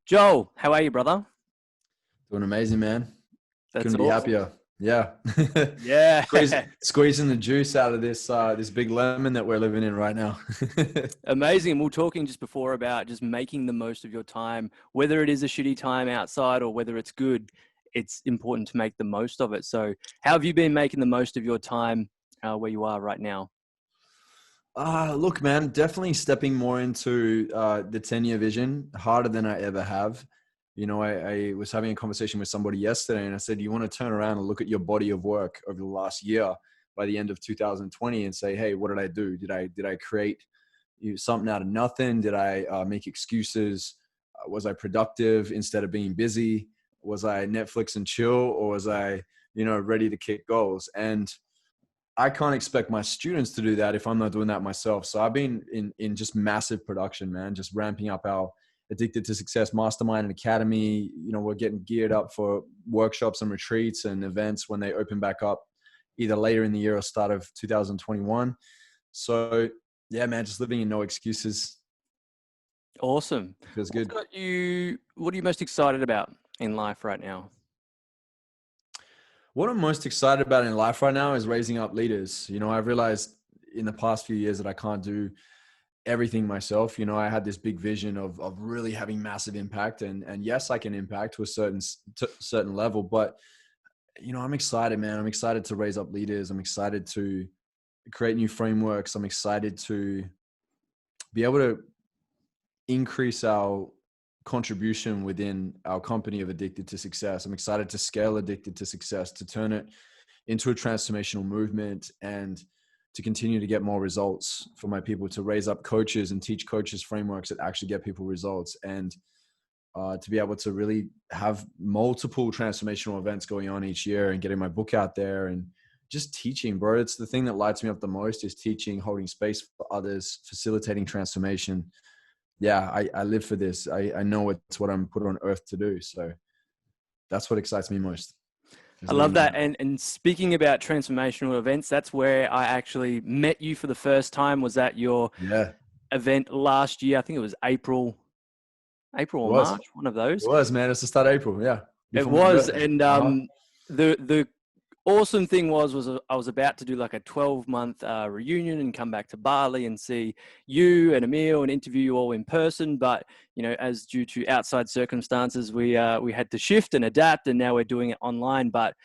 Joel, how are you, brother? Doing amazing, man. That's Couldn't be awesome. happier. Yeah. Yeah. Squeezing the juice out of this big lemon that we're living in right now. Amazing. We were talking just before about just making the most of your time, whether it is a shitty time outside or whether it's good, it's important to make the most of it. So how have you been making the most of your time where you are right now? Look, man, definitely stepping more into the 10-year vision, harder than I ever have. You know, I was having a conversation with somebody yesterday and I said, you want to turn around and look at your body of work over the last year by the end of 2020 and say, hey, what did I do? Did I create something out of nothing? Did I make excuses? Was I productive instead of being busy? Was I Netflix and chill, or was I, ready to kick goals? And I can't expect my students to do that if I'm not doing that myself. So I've been in just massive production, man, just ramping up our Addicted to Success Mastermind and Academy. You know, we're getting geared up for workshops and retreats and events when they open back up either later in the year or start of 2021. So yeah, man, just living in no excuses. Awesome. Feels What's good. got you, what are you most excited about in life right now? What I'm most excited about in life right now is raising up leaders. You know, I've realized in the past few years that I can't do everything myself. You know, I had this big vision of really having massive impact, and yes, I can impact to a certain level, but I'm excited, man. I'm excited to raise up leaders. I'm excited to create new frameworks. I'm excited to be able to increase our contribution within our company of Addicted to Success. I'm excited to scale Addicted to Success, to turn it into a transformational movement, and to continue to get more results for my people, to raise up coaches and teach coaches frameworks that actually get people results, and to be able to really have multiple transformational events going on each year and getting my book out there and just teaching, bro. It's the thing that lights me up the most, is teaching, holding space for others, facilitating transformation. Yeah, I live for this. I know it's what I'm put on earth to do. So that's what excites me most. I love that. And speaking about transformational events, that's where I actually met you for the first time, was at your Yeah, event last year. I think it was April it or was. March, one of It those. was, man. It's the start of April. Yeah. It Before my was. birthday. And the awesome thing was I was about to do like a 12-month reunion and come back to Bali and see you and Emil and interview you all in person. But, as due to outside circumstances, we had to shift and adapt, and now we're doing it online. But,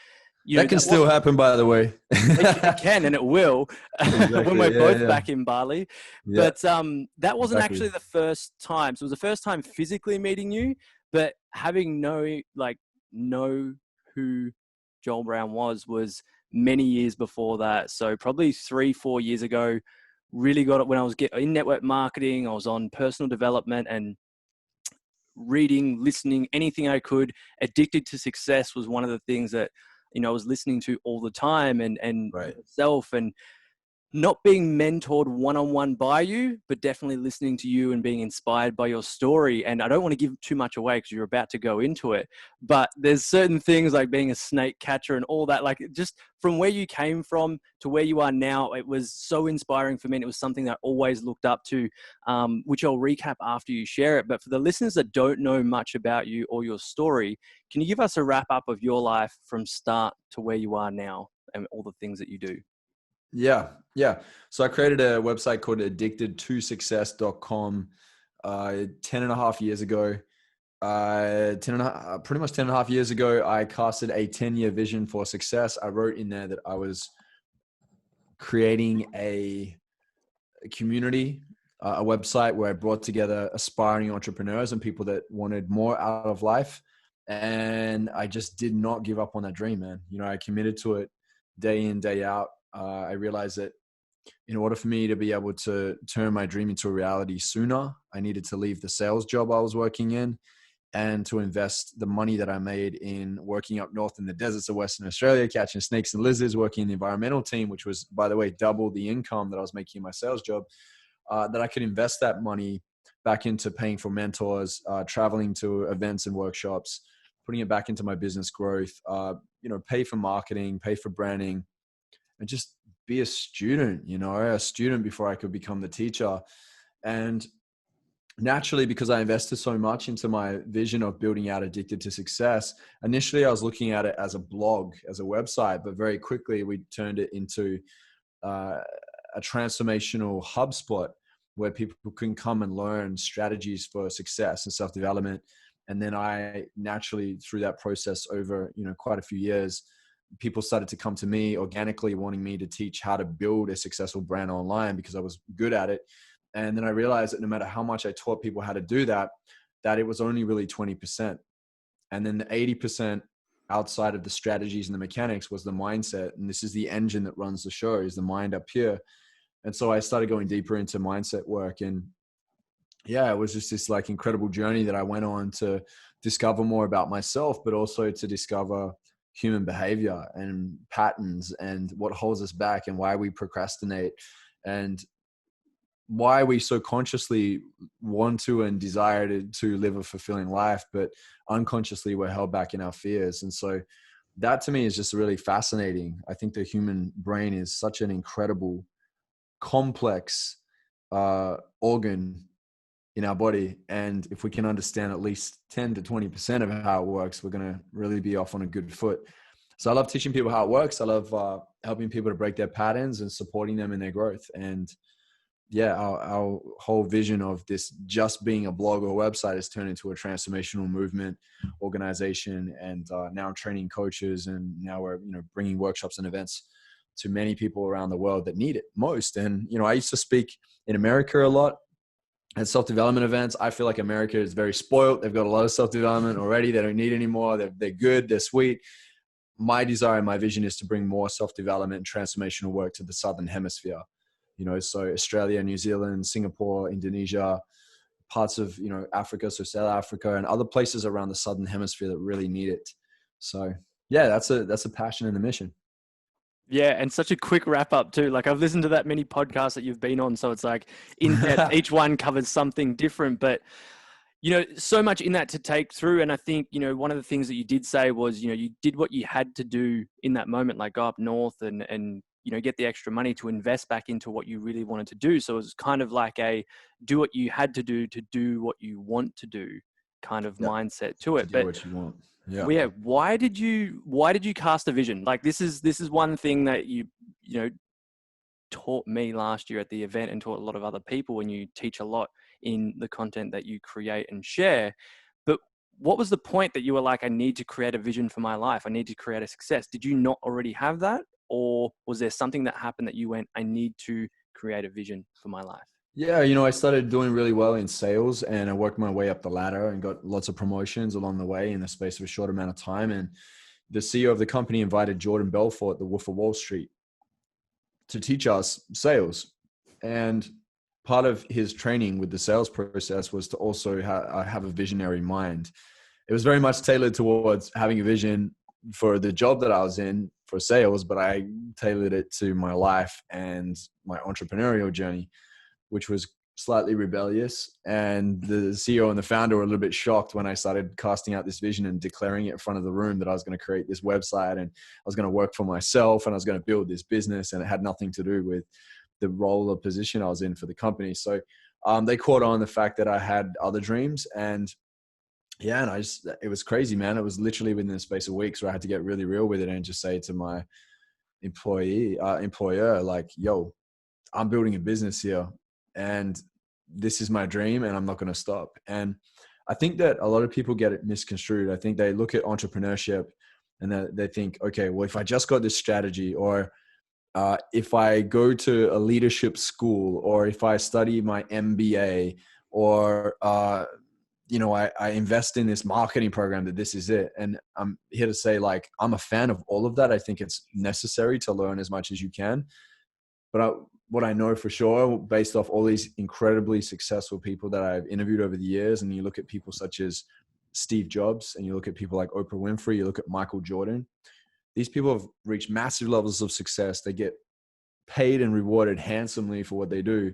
That can that still wasn't, happen, by the way. it can, and it will when we're Exactly. Yeah, both yeah. back in Bali. Yeah, But that wasn't exactly. actually the first time. So it was the first time physically meeting you, but having know who Joel Brown was many years before that. So probably 3-4 years ago, really got it when I was in network marketing. I was on personal development and reading, listening, anything I could. Addicted to Success was one of the things that, I was listening to all the time, and Right. yourself, and not being mentored one-on-one by you, but definitely listening to you and being inspired by your story. And I don't want to give too much away because you're about to go into it, but there's certain things like being a snake catcher and all that, like just from where you came from to where you are now, it was so inspiring for me. And it was something that I always looked up to, which I'll recap after you share it. But for the listeners that don't know much about you or your story, can you give us a wrap up of your life from start to where you are now and all the things that you do? Yeah. Yeah. So I created a website called addictedtosuccess.com 10 and a half years ago. Pretty much 10 and a half years ago, I casted a 10-year vision for success. I wrote in there that I was creating a community, a website where I brought together aspiring entrepreneurs and people that wanted more out of life. And I just did not give up on that dream, man. I committed to it day in, day out. I realized that in order for me to be able to turn my dream into a reality sooner, I needed to leave the sales job I was working in and to invest the money that I made in working up north in the deserts of Western Australia, catching snakes and lizards, working in the environmental team, which was, by the way, double the income that I was making in my sales job, that I could invest that money back into paying for mentors, traveling to events and workshops, putting it back into my business growth, pay for marketing, pay for branding, and just be a student before I could become the teacher. And naturally, because I invested so much into my vision of building out Addicted to Success, initially I was looking at it as a blog, as a website, but very quickly we turned it into uh, a transformational hub spot where people can come and learn strategies for success and self-development. And then I naturally, through that process over, quite a few years, people started to come to me organically wanting me to teach how to build a successful brand online because I was good at it. And then I realized that no matter how much I taught people how to do that, that it was only really 20%. And then the 80% outside of the strategies and the mechanics was the mindset. And this is the engine that runs the show, is the mind up here. And so I started going deeper into mindset work. And yeah, it was just this like incredible journey that I went on to discover more about myself, but also to discover human behavior and patterns and what holds us back and why we procrastinate and why we so consciously want to and desire to live a fulfilling life, but unconsciously we're held back in our fears. And so that to me is just really fascinating. I think the human brain is such an incredible, complex organ in our body. And if we can understand at least 10 to 20% of how it works, we're going to really be off on a good foot. So I love teaching people how it works. I love helping people to break their patterns and supporting them in their growth. And yeah, our whole vision of this just being a blog or website has turned into a transformational movement, organization, and now I'm training coaches, and now we're bringing workshops and events to many people around the world that need it most. And I used to speak in America a lot at self-development events. I feel like America is very spoiled. They've got a lot of self-development already. They don't need any more. They're good. They're sweet. My desire and my vision is to bring more self-development and transformational work to the Southern Hemisphere. So Australia, New Zealand, Singapore, Indonesia, parts of, Africa, so South Africa and other places around the Southern Hemisphere that really need it. So yeah, that's a passion and a mission. Yeah, and such a quick wrap up too. Like I've listened to that many podcasts that you've been on, so it's like in depth. Each one covers something different, but so much in that to take through. And I think, one of the things that you did say was, you did what you had to do in that moment, like go up north and get the extra money to invest back into what you really wanted to do. So it was kind of like a do what you had to do what you want to do kind of mindset to it. Do But what you want. Yeah. yeah, why did you cast a vision? Like this is one thing that you taught me last year at the event and taught a lot of other people when you teach a lot in the content that you create and share. But what was the point that you were like, I need to create a vision for my life. I need to create a success. Did you not already have that? Or was there something that happened that you went, I need to create a vision for my life? Yeah, I started doing really well in sales and I worked my way up the ladder and got lots of promotions along the way in the space of a short amount of time. And the CEO of the company invited Jordan Belfort, the Wolf of Wall Street, to teach us sales. And part of his training with the sales process was to also have a visionary mind. It was very much tailored towards having a vision for the job that I was in for sales, but I tailored it to my life and my entrepreneurial journey, which was slightly rebellious. And the CEO and the founder were a little bit shocked when I started casting out this vision and declaring it in front of the room that I was going to create this website and I was going to work for myself and I was going to build this business, and it had nothing to do with the role or position I was in for the company. So they caught on the fact that I had other dreams, and yeah, and it was crazy, man. It was literally within the space of weeks where I had to get really real with it and just say to my employer, like, yo, I'm building a business here and this is my dream and I'm not going to stop. And I think that a lot of people get it misconstrued. I think they look at entrepreneurship and they think, okay, well, if I just got this strategy, or if I go to a leadership school, or if I study my MBA, or, I invest in this marketing program, that this is it. And I'm here to say, like, I'm a fan of all of that. I think it's necessary to learn as much as you can. But what I know for sure, based off all these incredibly successful people that I've interviewed over the years, and you look at people such as Steve Jobs, and you look at people like Oprah Winfrey, you look at Michael Jordan, these people have reached massive levels of success. They get paid and rewarded handsomely for what they do.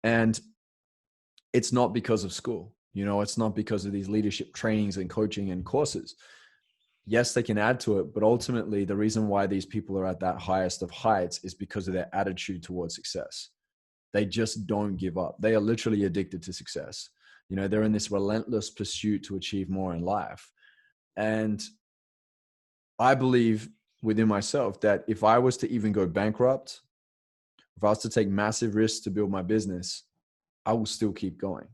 And it's not because of school. It's not because of these leadership trainings and coaching and courses. Yes, they can add to it, but ultimately the reason why these people are at that highest of heights is because of their attitude towards success. They just don't give up. They are literally addicted to success. You know, they're in this relentless pursuit to achieve more in life. And I believe within myself that if I was to even go bankrupt, if I was to take massive risks to build my business, I will still keep going,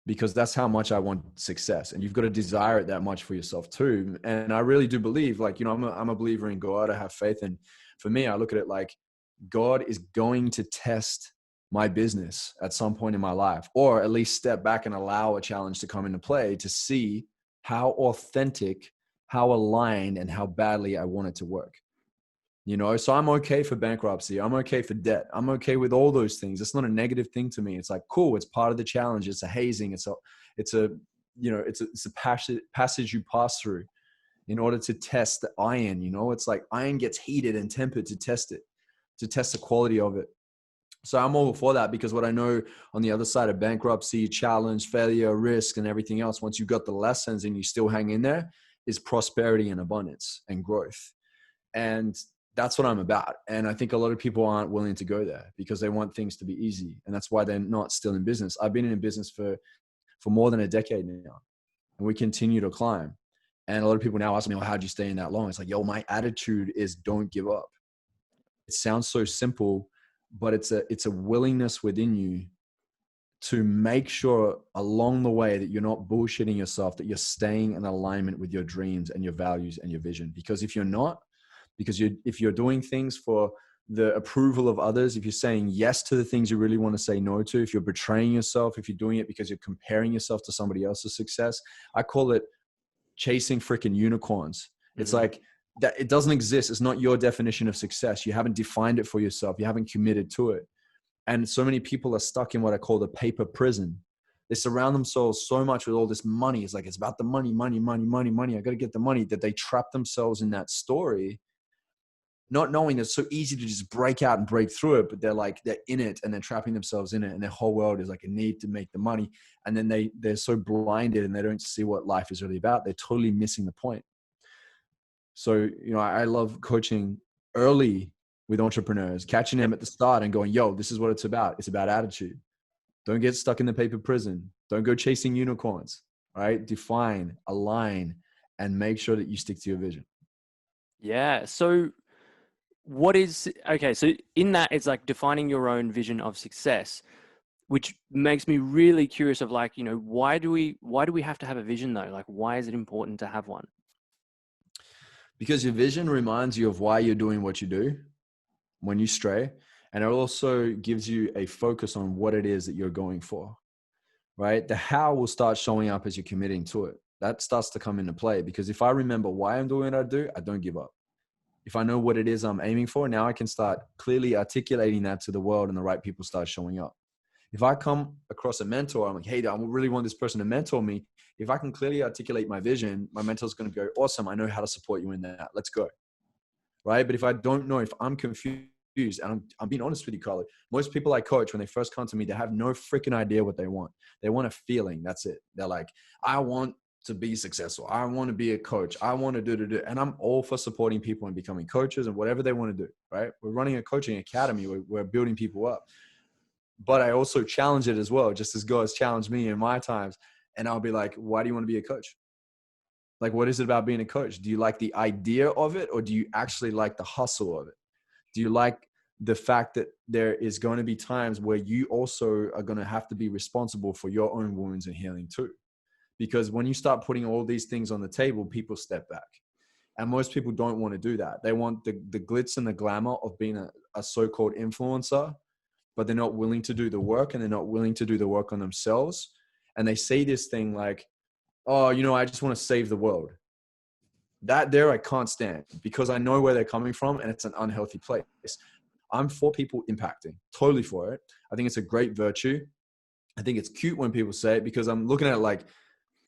because that's how much I want success. And you've got to desire it that much for yourself too. And I really do believe, like, you know, I'm a believer in God. I have faith. And for me, I look at it like God is going to test my business at some point in my life, or at least step back and allow a challenge to come into play to see how authentic, how aligned, and how badly I want it to work. You know, so I'm okay for bankruptcy. I'm okay for debt. I'm okay with all those things. It's not a negative thing to me. It's like, cool. It's part of the challenge. It's a hazing. It's a, you know, it's a passage you pass through in order to test the iron. You know, it's like iron gets heated and tempered to test it, to test the quality of it. So I'm all for that, because what I know on the other side of bankruptcy, challenge, failure, risk, and everything else, once you've got the lessons and you still hang in there, is prosperity and abundance and growth. And that's what I'm about. And I think a lot of people aren't willing to go there because they want things to be easy. And that's why they're not still in business. I've been in business for more than a decade now, and we continue to climb. And a lot of people now ask me, well, how'd you stay in that long? It's like, yo, my attitude is don't give up. It sounds so simple, but it's a willingness within you to make sure along the way that you're not bullshitting yourself, that you're staying in alignment with your dreams and your values and your vision. Because if you're not, if you're doing things for the approval of others, if you're saying yes to the things you really want to say no to, if you're betraying yourself, if you're doing it because you're comparing yourself to somebody else's success, I call it chasing freaking unicorns. It's like that. It doesn't exist. It's not your definition of success. You haven't defined it for yourself. You haven't committed to it. And so many people are stuck in what I call the paper prison. They surround themselves so much with all this money. It's like, it's about the money, money, money, money, money. I got to get the money, that they trap themselves in that story, not knowing that it's so easy to just break out and break through it, but they're in it and they're trapping themselves in it. And their whole world is like a need to make the money. And then they're so blinded and they don't see what life is really about. They're totally missing the point. So, you know, I love coaching early with entrepreneurs, catching them at the start and going, yo, this is what it's about. It's about attitude. Don't get stuck in the paper prison. Don't go chasing unicorns, right? Define, align, and make sure that you stick to your vision. Yeah. So so in that, it's like defining your own vision of success, which makes me really curious of, like, you know, why do we have to have a vision though? Like, why is it important to have one? Because your vision reminds you of why you're doing what you do when you stray. And it also gives you a focus on what it is that you're going for, right? The how will start showing up as you're committing to it. That starts to come into play, because if I remember why I'm doing what I do, I don't give up. If I know what it is I'm aiming for, now I can start clearly articulating that to the world, and the right people start showing up. If I come across a mentor, I'm like, hey, I really want this person to mentor me. If I can clearly articulate my vision, my mentor's going to go, awesome, I know how to support you in that. Let's go. Right? But if I don't know, if I'm confused, and I'm being honest with you, Carlo, most people I coach, when they first come to me, they have no freaking idea what they want. They want a feeling. That's it. They're like, I want to be successful. I want to be a coach. I want to do. And I'm all for supporting people and becoming coaches and whatever they want to do, right? We're running a coaching academy. We're building people up. But I also challenge it as well, just as God's challenged me in my times. And I'll be like, why do you want to be a coach? Like, what is it about being a coach? Do you like the idea of it, or do you actually like the hustle of it? Do you like the fact that there is going to be times where you also are going to have to be responsible for your own wounds and healing too? Because when you start putting all these things on the table, people step back. And most people don't want to do that. They want the glitz and the glamour of being a so-called influencer, but they're not willing to do the work, and they're not willing to do the work on themselves. And they say this thing like, oh, you know, I just want to save the world. That there I can't stand, because I know where they're coming from, and it's an unhealthy place. I'm for people impacting, totally for it. I think it's a great virtue. I think it's cute when people say it, because I'm looking at it like,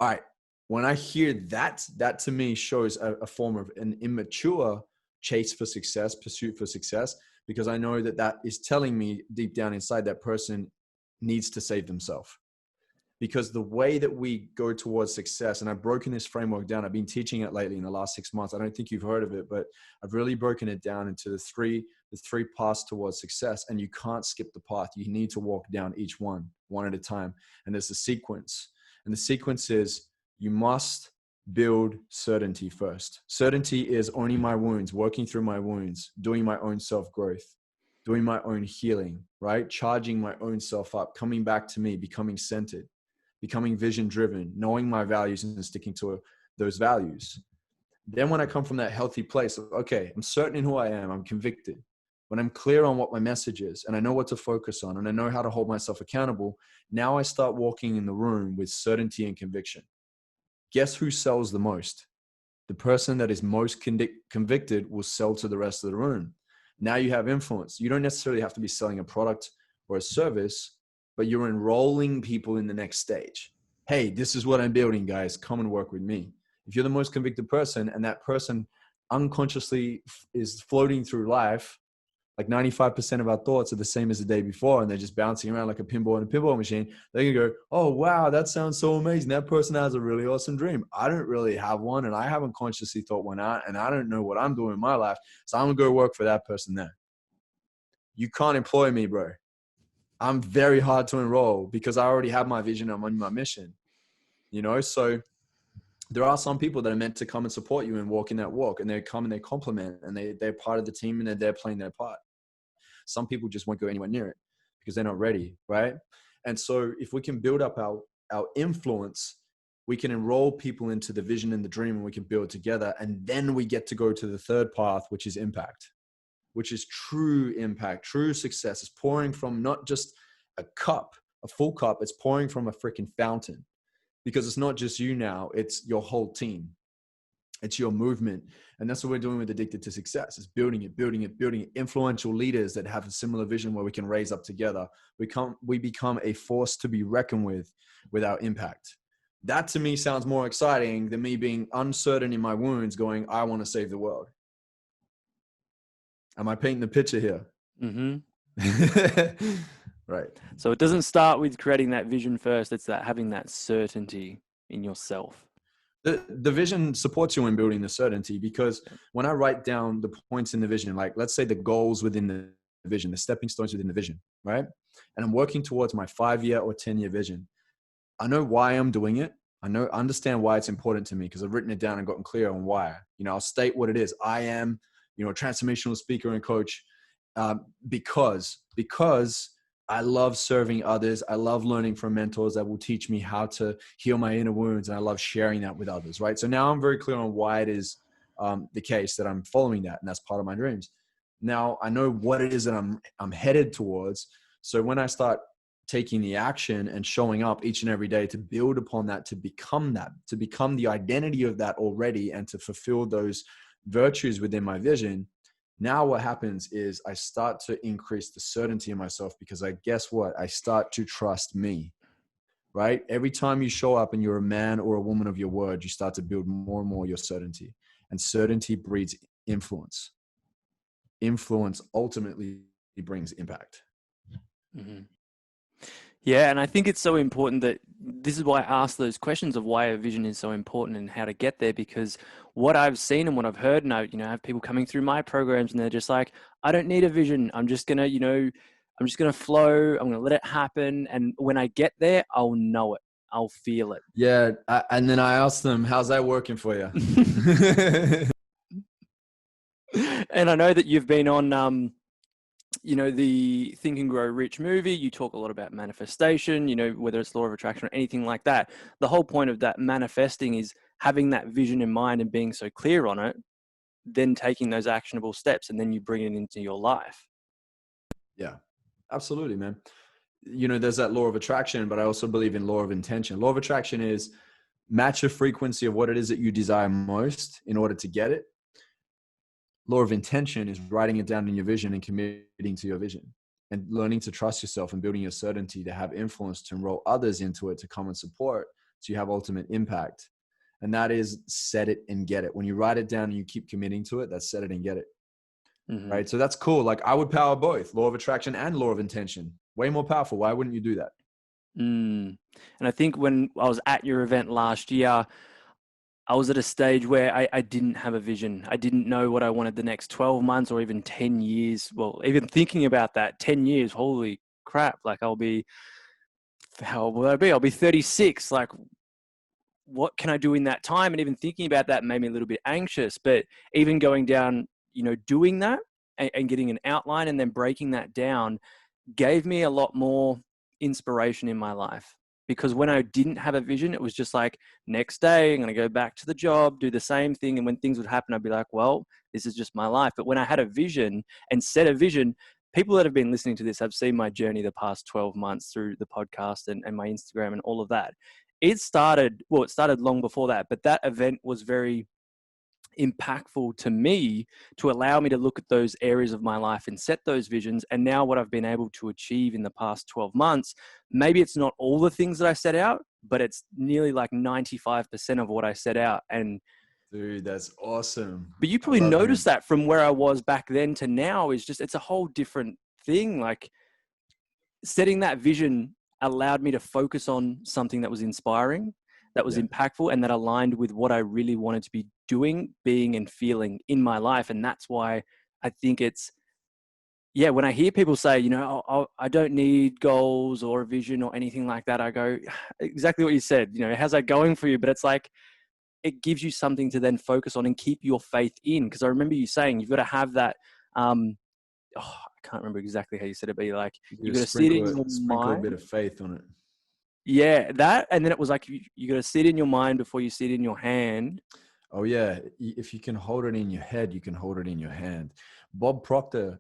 all right, when I hear that, that to me shows a form of an immature chase for success, pursuit for success, because I know that that is telling me deep down inside that person needs to save themselves. because the way that we go towards success, and I've broken this framework down. I've been teaching it lately in the last 6 months. I don't think you've heard of it, but I've really broken it down into the three paths towards success. And you can't skip the path. You need to walk down each one at a time. And there's a sequence. And the sequence is, you must build certainty first. Certainty is owning my wounds, working through my wounds, doing my own self-growth, doing my own healing, right? Charging my own self up, coming back to me, becoming centered, becoming vision driven, knowing my values and sticking to those values. Then when I come from that healthy place of, okay, I'm certain in who I am, I'm convicted. When I'm clear on what my message is and I know what to focus on and I know how to hold myself accountable, now I start walking in the room with certainty and conviction. Guess who sells the most? The person that is most convicted will sell to the rest of the room. Now you have influence. You don't necessarily have to be selling a product or a service, but you're enrolling people in the next stage. Hey, this is what I'm building, guys. Come and work with me. If you're the most convicted person and that person unconsciously is floating through life, like 95% of our thoughts are the same as the day before, and they're just bouncing around like a pinball in a pinball machine, they can go, oh, wow, that sounds so amazing. That person has a really awesome dream. I don't really have one, and I haven't consciously thought one out, and I don't know what I'm doing in my life, so I'm going to go work for that person there. You can't employ me, bro. I'm very hard to enroll because I already have my vision. I'm on my mission, you know? So there are some people that are meant to come and support you and walk in that walk, and they come and they compliment, and they're part of the team and they're playing their part. Some people just won't go anywhere near it because they're not ready, right? And so if we can build up our influence, we can enroll people into the vision and the dream, and we can build together. And then we get to go to the third path, which is impact, which is true impact, true success. It's pouring from not just a cup, a full cup, it's pouring from a freaking fountain, because it's not just you now, it's your whole team. It's your movement. And that's what we're doing with Addicted to Success. It's building it. Influential leaders that have a similar vision where we can raise up together. We become a force to be reckoned with our impact. That to me sounds more exciting than me being uncertain in my wounds going, I want to save the world. Am I painting the picture here? Mm-hmm. Right. So it doesn't start with creating that vision first. It's that having that certainty in yourself. The vision supports you in building the certainty, because when I write down the points in the vision, like let's say the goals within the vision, the stepping stones within the vision, right? And I'm working towards my 5-year or 10-year vision. I know why I'm doing it. Understand why it's important to me, because I've written it down and gotten clear on why. You know, I'll state what it is. I am, a transformational speaker and coach because I love serving others. I love learning from mentors that will teach me how to heal my inner wounds. And I love sharing that with others, right? So now I'm very clear on why it is the case that I'm following that. And that's part of my dreams. Now I know what it is that I'm headed towards. So when I start taking the action and showing up each and every day to build upon that, to become the identity of that already, and to fulfill those virtues within my vision, now what happens is I start to increase the certainty in myself, because guess what? I start to trust me, right? Every time you show up and you're a man or a woman of your word, you start to build more and more your certainty, and certainty breeds influence. Influence ultimately brings impact. Mm-hmm. Yeah, and I think it's so important that this is why I ask those questions of why a vision is so important and how to get there, because what I've seen and what I've heard, and I have people coming through my programs and they're just like, I don't need a vision. I'm just going to flow. I'm going to let it happen. And when I get there, I'll know it. I'll feel it. Yeah. And then I ask them, how's that working for you? And I know that you've been on, the Think and Grow Rich movie. You talk a lot about manifestation, whether it's law of attraction or anything like that. The whole point of that manifesting is having that vision in mind and being so clear on it, then taking those actionable steps, and then you bring it into your life. Yeah, absolutely, man. There's that law of attraction, but I also believe in law of intention. Law of attraction is match the frequency of what it is that you desire most in order to get it. Law of intention is writing it down in your vision and committing to your vision, and learning to trust yourself and building your certainty to have influence, to enroll others into it, to come and support, so you have ultimate impact. And that is set it and get it. When you write it down and you keep committing to it, that's set it and get it. Mm-hmm. Right? So that's cool. Like I would power both law of attraction and law of intention. Way more powerful. Why wouldn't you do that? Mm. And I think when I was at your event last year, I was at a stage where I didn't have a vision. I didn't know what I wanted the next 12 months or even 10 years. Well, even thinking about that, 10 years, holy crap. Like how old will I be? I'll be 36. Like, what can I do in that time? And even thinking about that made me a little bit anxious. But even going down, doing that and getting an outline and then breaking that down gave me a lot more inspiration in my life. Because when I didn't have a vision, it was just like, next day, I'm going to go back to the job, do the same thing. And when things would happen, I'd be like, well, this is just my life. But when I had a vision and set a vision, people that have been listening to this have seen my journey the past 12 months through the podcast and my Instagram and all of that. It started long before that, but that event was very impactful to me to allow me to look at those areas of my life and set those visions. And now what I've been able to achieve in the past 12 months, maybe it's not all the things that I set out, but it's nearly like 95% of what I set out. And Dude, that's awesome. but you I probably love noticed him. that from where I was back then to now is just, it's a whole different thing. Like setting that vision allowed me to focus on something that was inspiring, that was Yeah. impactful, and that aligned with what I really wanted to be doing, being, and feeling in my life. And that's why I think it's, yeah, when I hear people say, I don't need goals or a vision or anything like that, I go, exactly what you said, how's that going for you? But it's like, it gives you something to then focus on and keep your faith in. Because I remember you saying you've got to have that, I can't remember exactly how you said it, but you're like, You you've gotta got to sit in your sprinkle a bit mind. of faith on it. Yeah, that. And then it was like, you got to sit in your mind before you sit in your hand. Oh yeah, if you can hold it in your head, you can hold it in your hand. Bob Proctor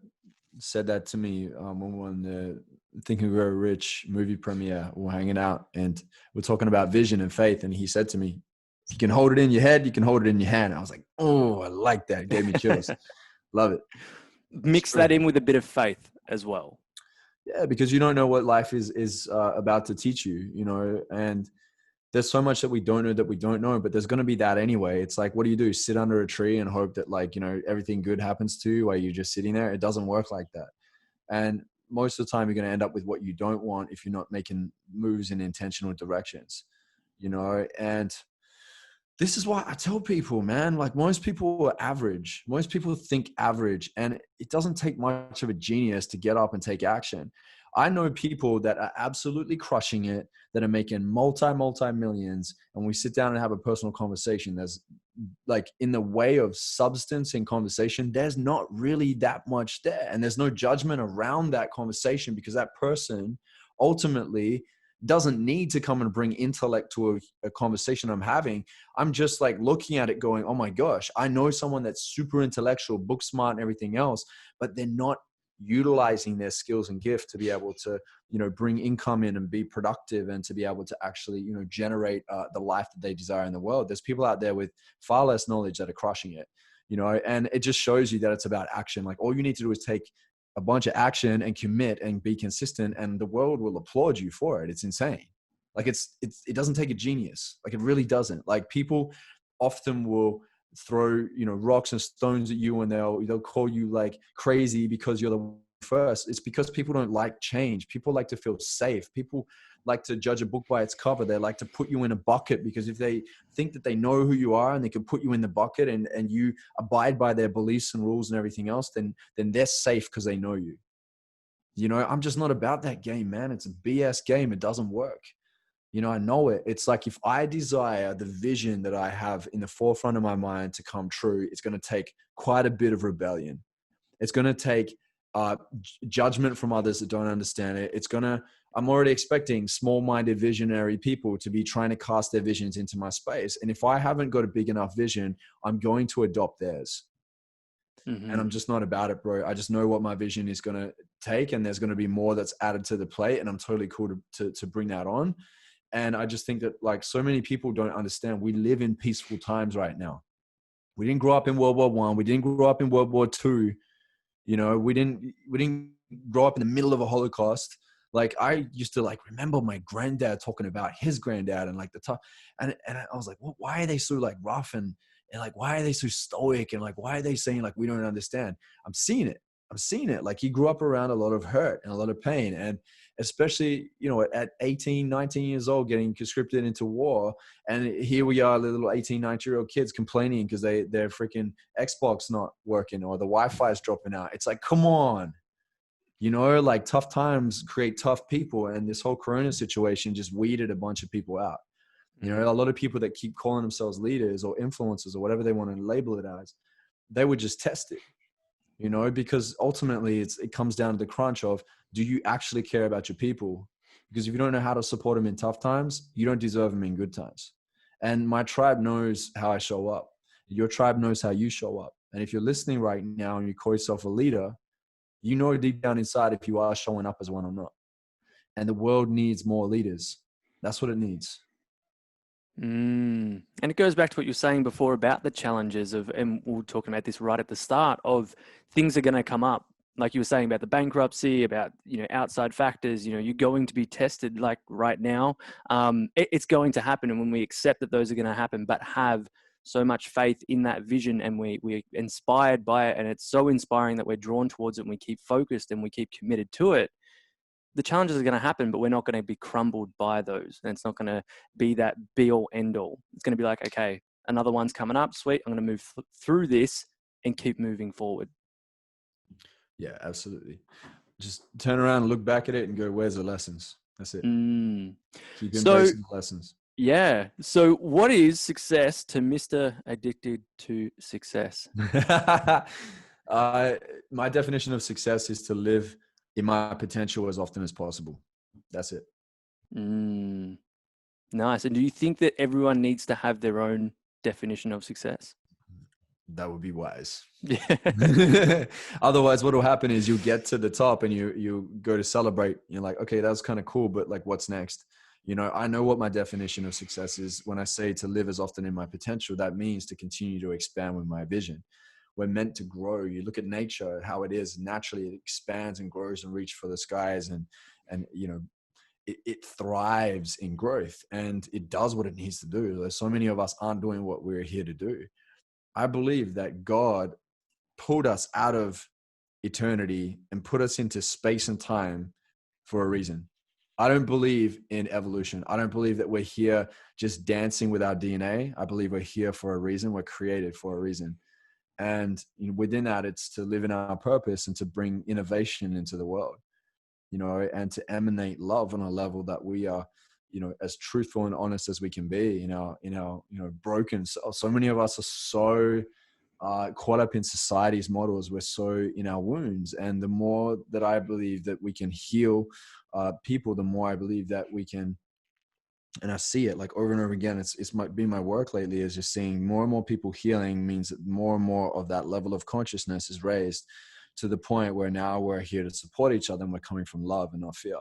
said that to me when we were on the Think and Grow Rich movie premiere. We're hanging out and we're talking about vision and faith, and he said to me, "If you can hold it in your head, you can hold it in your hand." I was like, "Oh, I like that." It gave me chills. Love it. It's Mix true. that in with a bit of faith as well. Yeah, because you don't know what life is about to teach you, and there's so much that we don't know, but there's going to be that anyway. It's like, what do you do? Sit under a tree and hope that everything good happens to you while you're just sitting there? It doesn't work like that. And most of the time you're going to end up with what you don't want if you're not making moves in intentional directions, and this is why I tell people, man, like most people are average. Most people think average, and it doesn't take much of a genius to get up and take action. I know people that are absolutely crushing it, that are making multi millions. And we sit down and have a personal conversation. There's like, in the way of substance in conversation, there's not really that much there. And there's no judgment around that conversation because that person ultimately doesn't need to come and bring intellect to a conversation I'm having. I'm just like looking at it going, oh my gosh, I know someone that's super intellectual, book smart and everything else, but they're not utilizing their skills and gift to be able to, bring income in and be productive and to be able to actually, generate the life that they desire in the world. There's people out there with far less knowledge that are crushing it, and it just shows you that it's about action. Like all you need to do is take a bunch of action and commit and be consistent, and the world will applaud you for it. It's insane. Like it doesn't take a genius. Like it really doesn't. Like people often will throw, rocks and stones at you and they'll call you like crazy because you're the first. It's because people don't like change. People like to feel safe. People like to judge a book by its cover. They like to put you in a bucket because if they think that they know who you are and they can put you in the bucket and you abide by their beliefs and rules and everything else, then they're safe because they know you. I'm just not about that game, man. It's a BS game. It doesn't work. I know it. It's like if I desire the vision that I have in the forefront of my mind to come true, it's going to take quite a bit of rebellion. It's going to take judgment from others that don't understand it. I'm already expecting small-minded visionary people to be trying to cast their visions into my space. And if I haven't got a big enough vision, I'm going to adopt theirs. And Mm-hmm. I'm just not about it, bro. I just know what my vision is going to take, and there's going to be more that's added to the plate. And I'm totally cool to bring that on. And I just think that like so many people don't understand, we live in peaceful times right now. We didn't grow up in World War I. We didn't grow up in World War II. We didn't grow up in the middle of a Holocaust. Like I used to like remember my granddad talking about his granddad and like the tough, and I was like, well, why are they so like rough and like why are they so stoic and like why are they saying like we don't understand? I'm seeing it. Like he grew up around a lot of hurt and a lot of pain, especially, you know, at 18, 19 years old, getting conscripted into war. And here we are, little 18, 19-year-old kids complaining because their freaking Xbox not working or the Wi-Fi is dropping out. It's like, come on. You know, like tough times create tough people. And this whole Corona situation just weeded a bunch of people out. You know, a lot of people that keep calling themselves leaders or influencers or whatever they want to label it as, they would just test it, you know, because ultimately it comes down to the crunch of, do you actually care about your people? Because if you don't know how to support them in tough times, you don't deserve them in good times. And my tribe knows how I show up. Your tribe knows how you show up. And if you're listening right now and you call yourself a leader, you know deep down inside if you are showing up as one or not. And the world needs more leaders. That's what it needs. And it goes back to what you were saying before about the challenges of, and we were talking about this right at the start, of things are going to come up. Like you were saying about the bankruptcy, about, you know, outside factors, you know, you're going to be tested like right now. It's going to happen. And when we accept that those are going to happen, but have so much faith in that vision and we're inspired by it, and it's so inspiring that we're drawn towards it and we keep focused and we keep committed to it, the challenges are going to happen, but we're not going to be crumbled by those. And it's not going to be that be all end all. It's going to be like, okay, another one's coming up. Sweet. I'm going to move through this and keep moving forward. Yeah, absolutely. Just turn around and look back at it and go, where's the lessons? That's it. Keep embracing the lessons. Yeah. So what is success to Mr. Addicted to Success? My definition of success is to live in my potential as often as possible. That's it. Nice. And do you think that everyone needs to have their own definition of success? That would be wise. Yeah. Otherwise, what will happen is you get to the top and you go to celebrate. You're like, okay, that was kind of cool, but like, what's next? You know, I know what my definition of success is. When I say to live as often in my potential, that means to continue to expand with my vision. We're meant to grow. You look at nature, how it is naturally, it expands and grows and reaches for the skies, and you know, it thrives in growth and it does what it needs to do. There's so many of us aren't doing what we're here to do. I believe that God pulled us out of eternity and put us into space and time for a reason. I don't believe in evolution. I don't believe that we're here just dancing with our DNA. I believe we're here for a reason. We're created for a reason. And within that, it's to live in our purpose and to bring innovation into the world, you know, and to emanate love on a level that we are, you know, as truthful and honest as we can be in our, you know, broken. So many of us are so caught up in society's models. We're so in our wounds. And the more that I believe that we can heal people, the more I believe that we can, and I see it like over and over again. It's been my work lately, is just seeing more and more people healing means that more and more of that level of consciousness is raised to the point where now we're here to support each other and we're coming from love and not fear.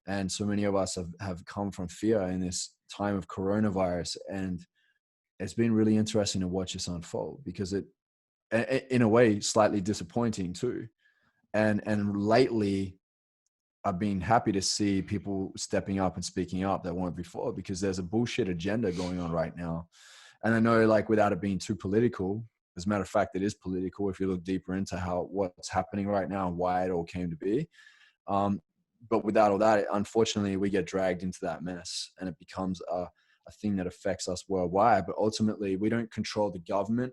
And so many of us have come from fear in this time of coronavirus. And it's been really interesting to watch this unfold, because it, in a way, slightly disappointing too. And lately, I've been happy to see people stepping up and speaking up that weren't before, because there's a bullshit agenda going on right now. And I know, like, without it being too political, as a matter of fact, it is political if you look deeper into what's happening right now and why it all came to be. But without all that, unfortunately, we get dragged into that mess and it becomes a thing that affects us worldwide. But ultimately, we don't control the government.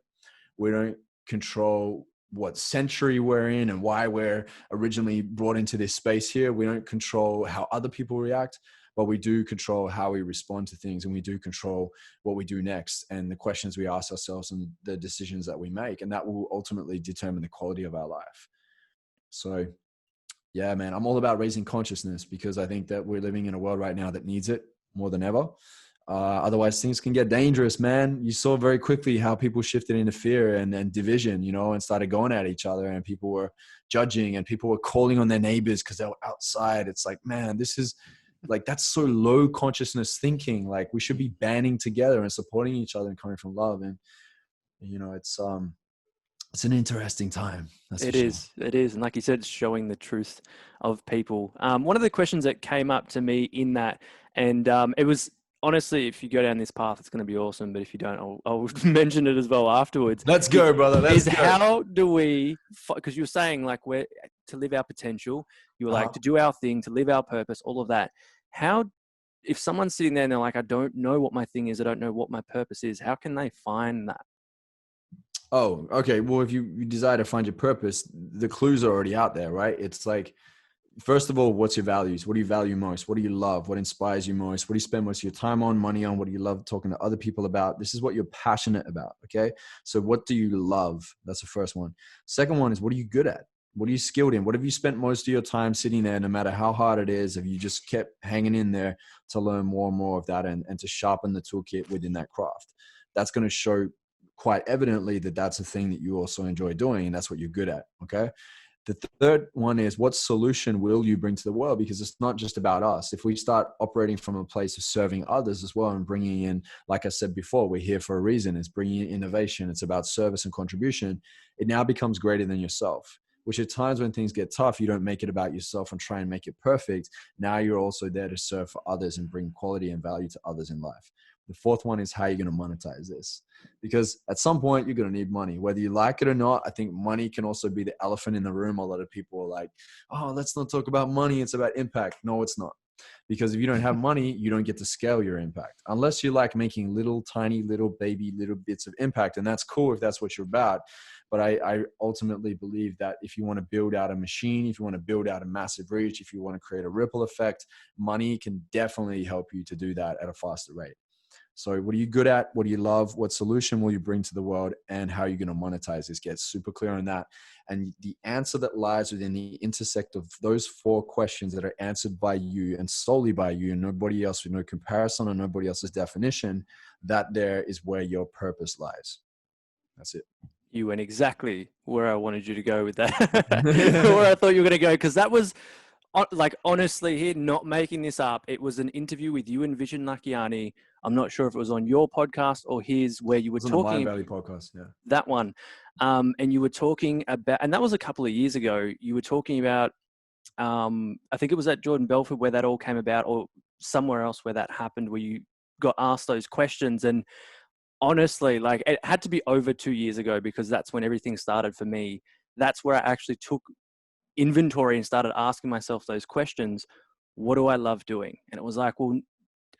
We don't control what century we're in and why we're originally brought into this space here. We don't control how other people react, but we do control how we respond to things, and we do control what we do next and the questions we ask ourselves and the decisions that we make. And that will ultimately determine the quality of our life. So yeah, man, I'm all about raising consciousness, because I think that we're living in a world right now that needs it more than ever. Otherwise things can get dangerous, man. You saw very quickly how people shifted into fear and division, you know, and started going at each other, and people were judging and people were calling on their neighbors because they were outside. It's like, man, this is like, that's so low consciousness thinking. Like, we should be banding together and supporting each other and coming from love. And, you know, it's an interesting time. It is. And like you said, it's showing the truth of people. One of the questions that came up to me in that, and it was honestly, if you go down this path, it's going to be awesome. But if you don't, I'll mention it as well afterwards. Let's go, brother. Let's Is go. how do we, because you were saying like we're to live our potential, you were like Uh-huh. to do our thing, to live our purpose, all of that. How, if someone's sitting there and they're like, I don't know what my thing is, I don't know what my purpose is, how can they find that? Oh, okay. Well, if you desire to find your purpose, the clues are already out there, right? It's like, first of all, what's your values? What do you value most? What do you love? What inspires you most? What do you spend most of your time on, money on? What do you love talking to other people about? This is what you're passionate about. Okay. So what do you love? That's the first one. Second one is, what are you good at? What are you skilled in? What have you spent most of your time sitting there, no matter how hard it is? Have you just kept hanging in there to learn more and more of that and to sharpen the toolkit within that craft? That's going to show quite evidently that that's a thing that you also enjoy doing, and that's what you're good at. Okay. The third one is, what solution will you bring to the world? Because it's not just about us. If we start operating from a place of serving others as well and bringing in, like I said before, we're here for a reason. It's bringing in innovation. It's about service and contribution. It now becomes greater than yourself, which at times when things get tough, you don't make it about yourself and try and make it perfect. Now you're also there to serve for others and bring quality and value to others in life. The fourth one is, how are you going to monetize this? Because at some point you're going to need money, whether you like it or not. I think money can also be the elephant in the room. A lot of people are like, oh, let's not talk about money. It's about impact. No, it's not. Because if you don't have money, you don't get to scale your impact unless you like making little tiny little baby little bits of impact. And that's cool if that's what you're about. But I ultimately believe that if you want to build out a machine, if you want to build out a massive reach, if you want to create a ripple effect, money can definitely help you to do that at a faster rate. So what are you good at? What do you love? What solution will you bring to the world? And how are you going to monetize this? Get super clear on that. And the answer that lies within the intersect of those four questions that are answered by you and solely by you and nobody else, with no comparison or nobody else's definition, that there is where your purpose lies. That's it. You went exactly where I wanted you to go with that, where I thought you were going to go, because that was like, honestly, here, not making this up. It was an interview with you and Vision Lakiani. I'm not sure if it was on your podcast or his, where you were It was on the Mind talking Valley podcast. Yeah. that one. And you were talking about, and that was a couple of years ago, you were talking about, I think it was at Jordan Belford where that all came about, or somewhere else where that happened, where you got asked those questions. And honestly, like, it had to be over 2 years ago, because that's when everything started for me. That's where I actually took inventory and started asking myself those questions. What do I love doing? And it was like, well,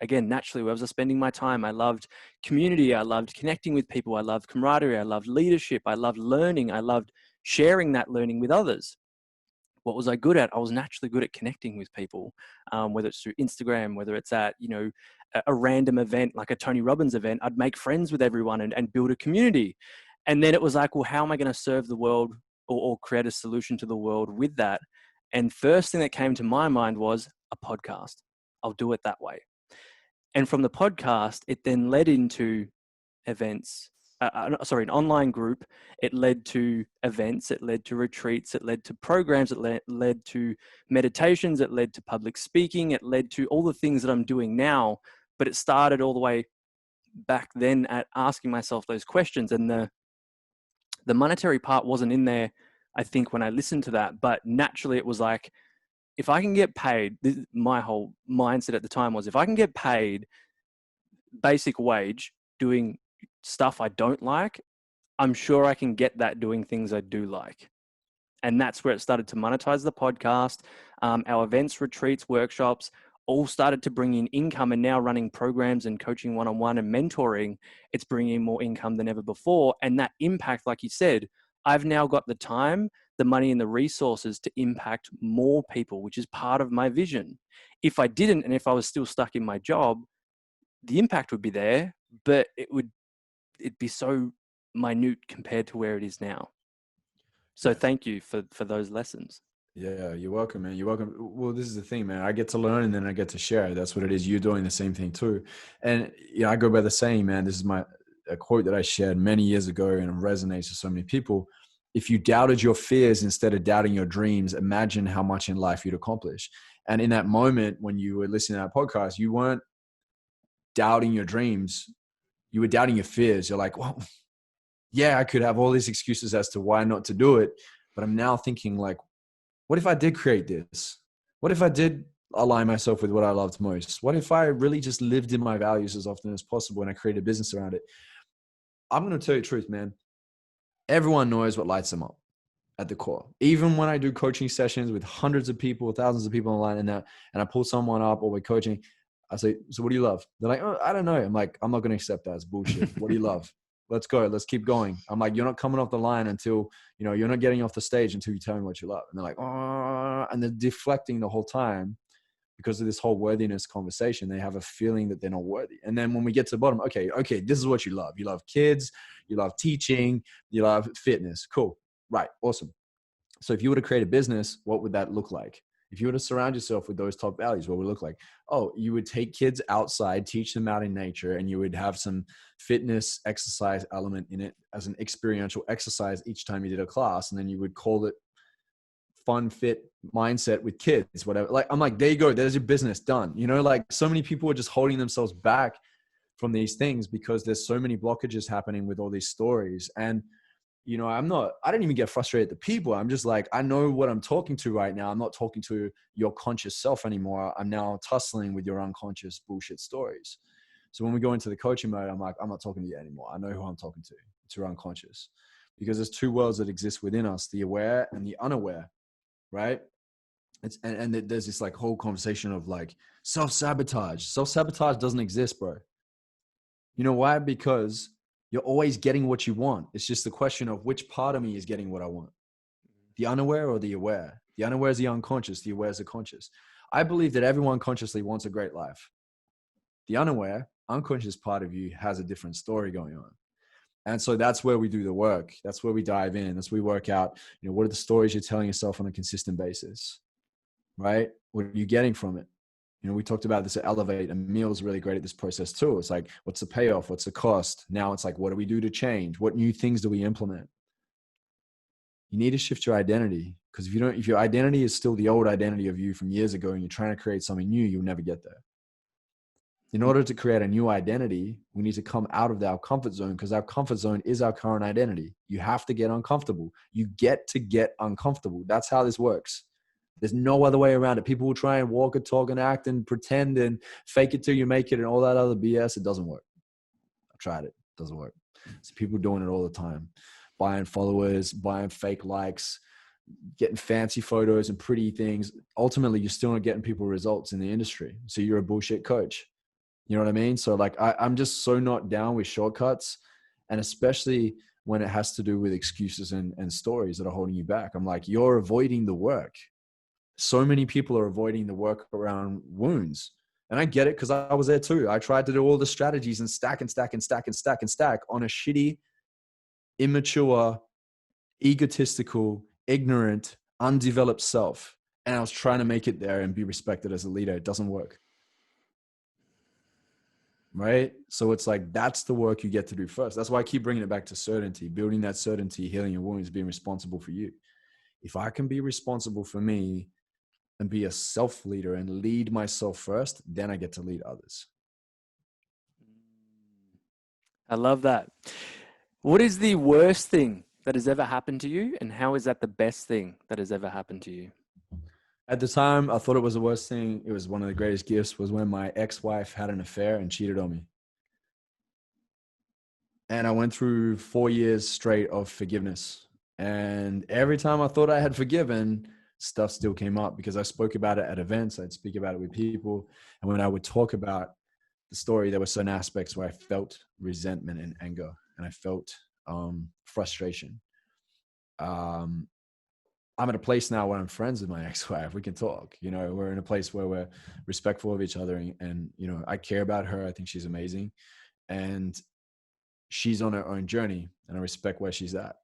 again, naturally, where was I spending my time? I loved community. I loved connecting with people. I loved camaraderie. I loved leadership. I loved learning. I loved sharing that learning with others. What was I good at? I was naturally good at connecting with people, whether it's through Instagram, whether it's at, a random event, like a Tony Robbins event. I'd make friends with everyone and build a community. And then it was like, well, how am I going to serve the world, or create a solution to the world with that? And first thing that came to my mind was a podcast. I'll do it that way. And from the podcast, it then led into events. An online group. It led to events. It led to retreats. It led to programs. It led to meditations. It led to public speaking. It led to all the things that I'm doing now. But it started all the way back then at asking myself those questions. And the monetary part wasn't in there, I think, when I listened to that. But naturally, it was like, if I can get paid, my whole mindset at the time was, if I can get paid basic wage doing stuff I don't like, I'm sure I can get that doing things I do like. And that's where it started to monetize the podcast. Our events, retreats, workshops all started to bring in income, and now running programs and coaching one-on-one and mentoring, it's bringing in more income than ever before. And that impact, like you said, I've now got the time, the money, and the resources to impact more people, which is part of my vision. If I didn't, and if I was still stuck in my job, the impact would be there, but it'd be so minute compared to where it is now. So Yeah. thank you for those lessons. Yeah, you're welcome, man. You're welcome. Well, this is the thing, man. I get to learn and then I get to share. That's what it is. You're doing the same thing too. And I go by the saying, man, this is a quote that I shared many years ago and it resonates with so many people. If you doubted your fears instead of doubting your dreams, imagine how much in life you'd accomplish. And in that moment, when you were listening to that podcast, you weren't doubting your dreams. You were doubting your fears. You're like, well, yeah, I could have all these excuses as to why not to do it. But I'm now thinking like, what if I did create this? What if I did align myself with what I loved most? What if I really just lived in my values as often as possible and I created a business around it? I'm going to tell you the truth, man. Everyone knows what lights them up at the core. Even when I do coaching sessions with hundreds of people, thousands of people online and I pull someone up or we're coaching, I say, so what do you love? They're like, oh, I don't know. I'm like, I'm not going to accept that as bullshit. What do you love? Let's go. Let's keep going. I'm like, you're not coming off the line until, you're not getting off the stage until you tell me what you love. And they're like, oh, and they're deflecting the whole time because of this whole worthiness conversation. They have a feeling that they're not worthy. And then when we get to the bottom, okay, this is what you love. You love kids, you love teaching, you love fitness. Cool. Right. Awesome. So if you were to create a business, what would that look like? If you were to surround yourself with those top values, what would it look like? Oh, you would take kids outside, teach them out in nature, and you would have some fitness exercise element in it as an experiential exercise each time you did a class. And then you would call it fun, fit mindset with kids, whatever. Like, I'm like, there you go. There's your business done. Like so many people are just holding themselves back from these things because there's so many blockages happening with all these stories. And I don't even get frustrated at the people. I'm just like, I know what I'm talking to right now. I'm not talking to your conscious self anymore. I'm now tussling with your unconscious bullshit stories. So when we go into the coaching mode, I'm like, I'm not talking to you anymore. I know who I'm talking to. It's your unconscious. Because there's two worlds that exist within us, the aware and the unaware, right? And there's this like whole conversation of like self-sabotage. Self-sabotage doesn't exist, bro. You know why? Because you're always getting what you want. It's just the question of which part of me is getting what I want. The unaware or the aware? The unaware is the unconscious. The aware is the conscious. I believe that everyone consciously wants a great life. The unaware, unconscious part of you has a different story going on. And so that's where we do the work. That's where we dive in. That's where we work out, what are the stories you're telling yourself on a consistent basis, right? What are you getting from it? We talked about this at Elevate, and Emil's really great at this process too. It's like, what's the payoff? What's the cost? Now it's like, what do we do to change? What new things do we implement? You need to shift your identity, because if your identity is still the old identity of you from years ago and you're trying to create something new, you'll never get there. In order to create a new identity, we need to come out of our comfort zone, because our comfort zone is our current identity. You have to get uncomfortable. You get to get uncomfortable. That's how this works. There's no other way around it. People will try and walk and talk and act and pretend and fake it till you make it and all that other BS. It doesn't work. I've tried it. It doesn't work. So people doing it all the time. Buying followers, buying fake likes, getting fancy photos and pretty things. Ultimately, you're still not getting people results in the industry. So you're a bullshit coach. You know what I mean? So like, I'm just so not down with shortcuts, and especially when it has to do with excuses and stories that are holding you back. I'm like, you're avoiding the work. So many people are avoiding the work around wounds. And I get it, because I was there too. I tried to do all the strategies and stack and stack and stack and stack and stack on a shitty, immature, egotistical, ignorant, undeveloped self. And I was trying to make it there and be respected as a leader. It doesn't work. Right? So it's like, that's the work you get to do first. That's why I keep bringing it back to certainty, building that certainty, healing your wounds, being responsible for you. If I can be responsible for me and be a self leader and lead myself first, then I get to lead others. I love that. What is the worst thing that has ever happened to you, and how is that the best thing that has ever happened to you? At the time, I thought it was the worst thing. It was one of the greatest gifts, was when my ex-wife had an affair and cheated on me. And I went through 4 years straight of forgiveness. And every time I thought I had forgiven, stuff still came up, because I spoke about it at events. I'd speak about it with people. And when I would talk about the story, there were certain aspects where I felt resentment and anger, and I felt frustration. I'm at a place now where I'm friends with my ex-wife. We can talk, we're in a place where we're respectful of each other, and I care about her. I think she's amazing, and she's on her own journey, and I respect where she's at,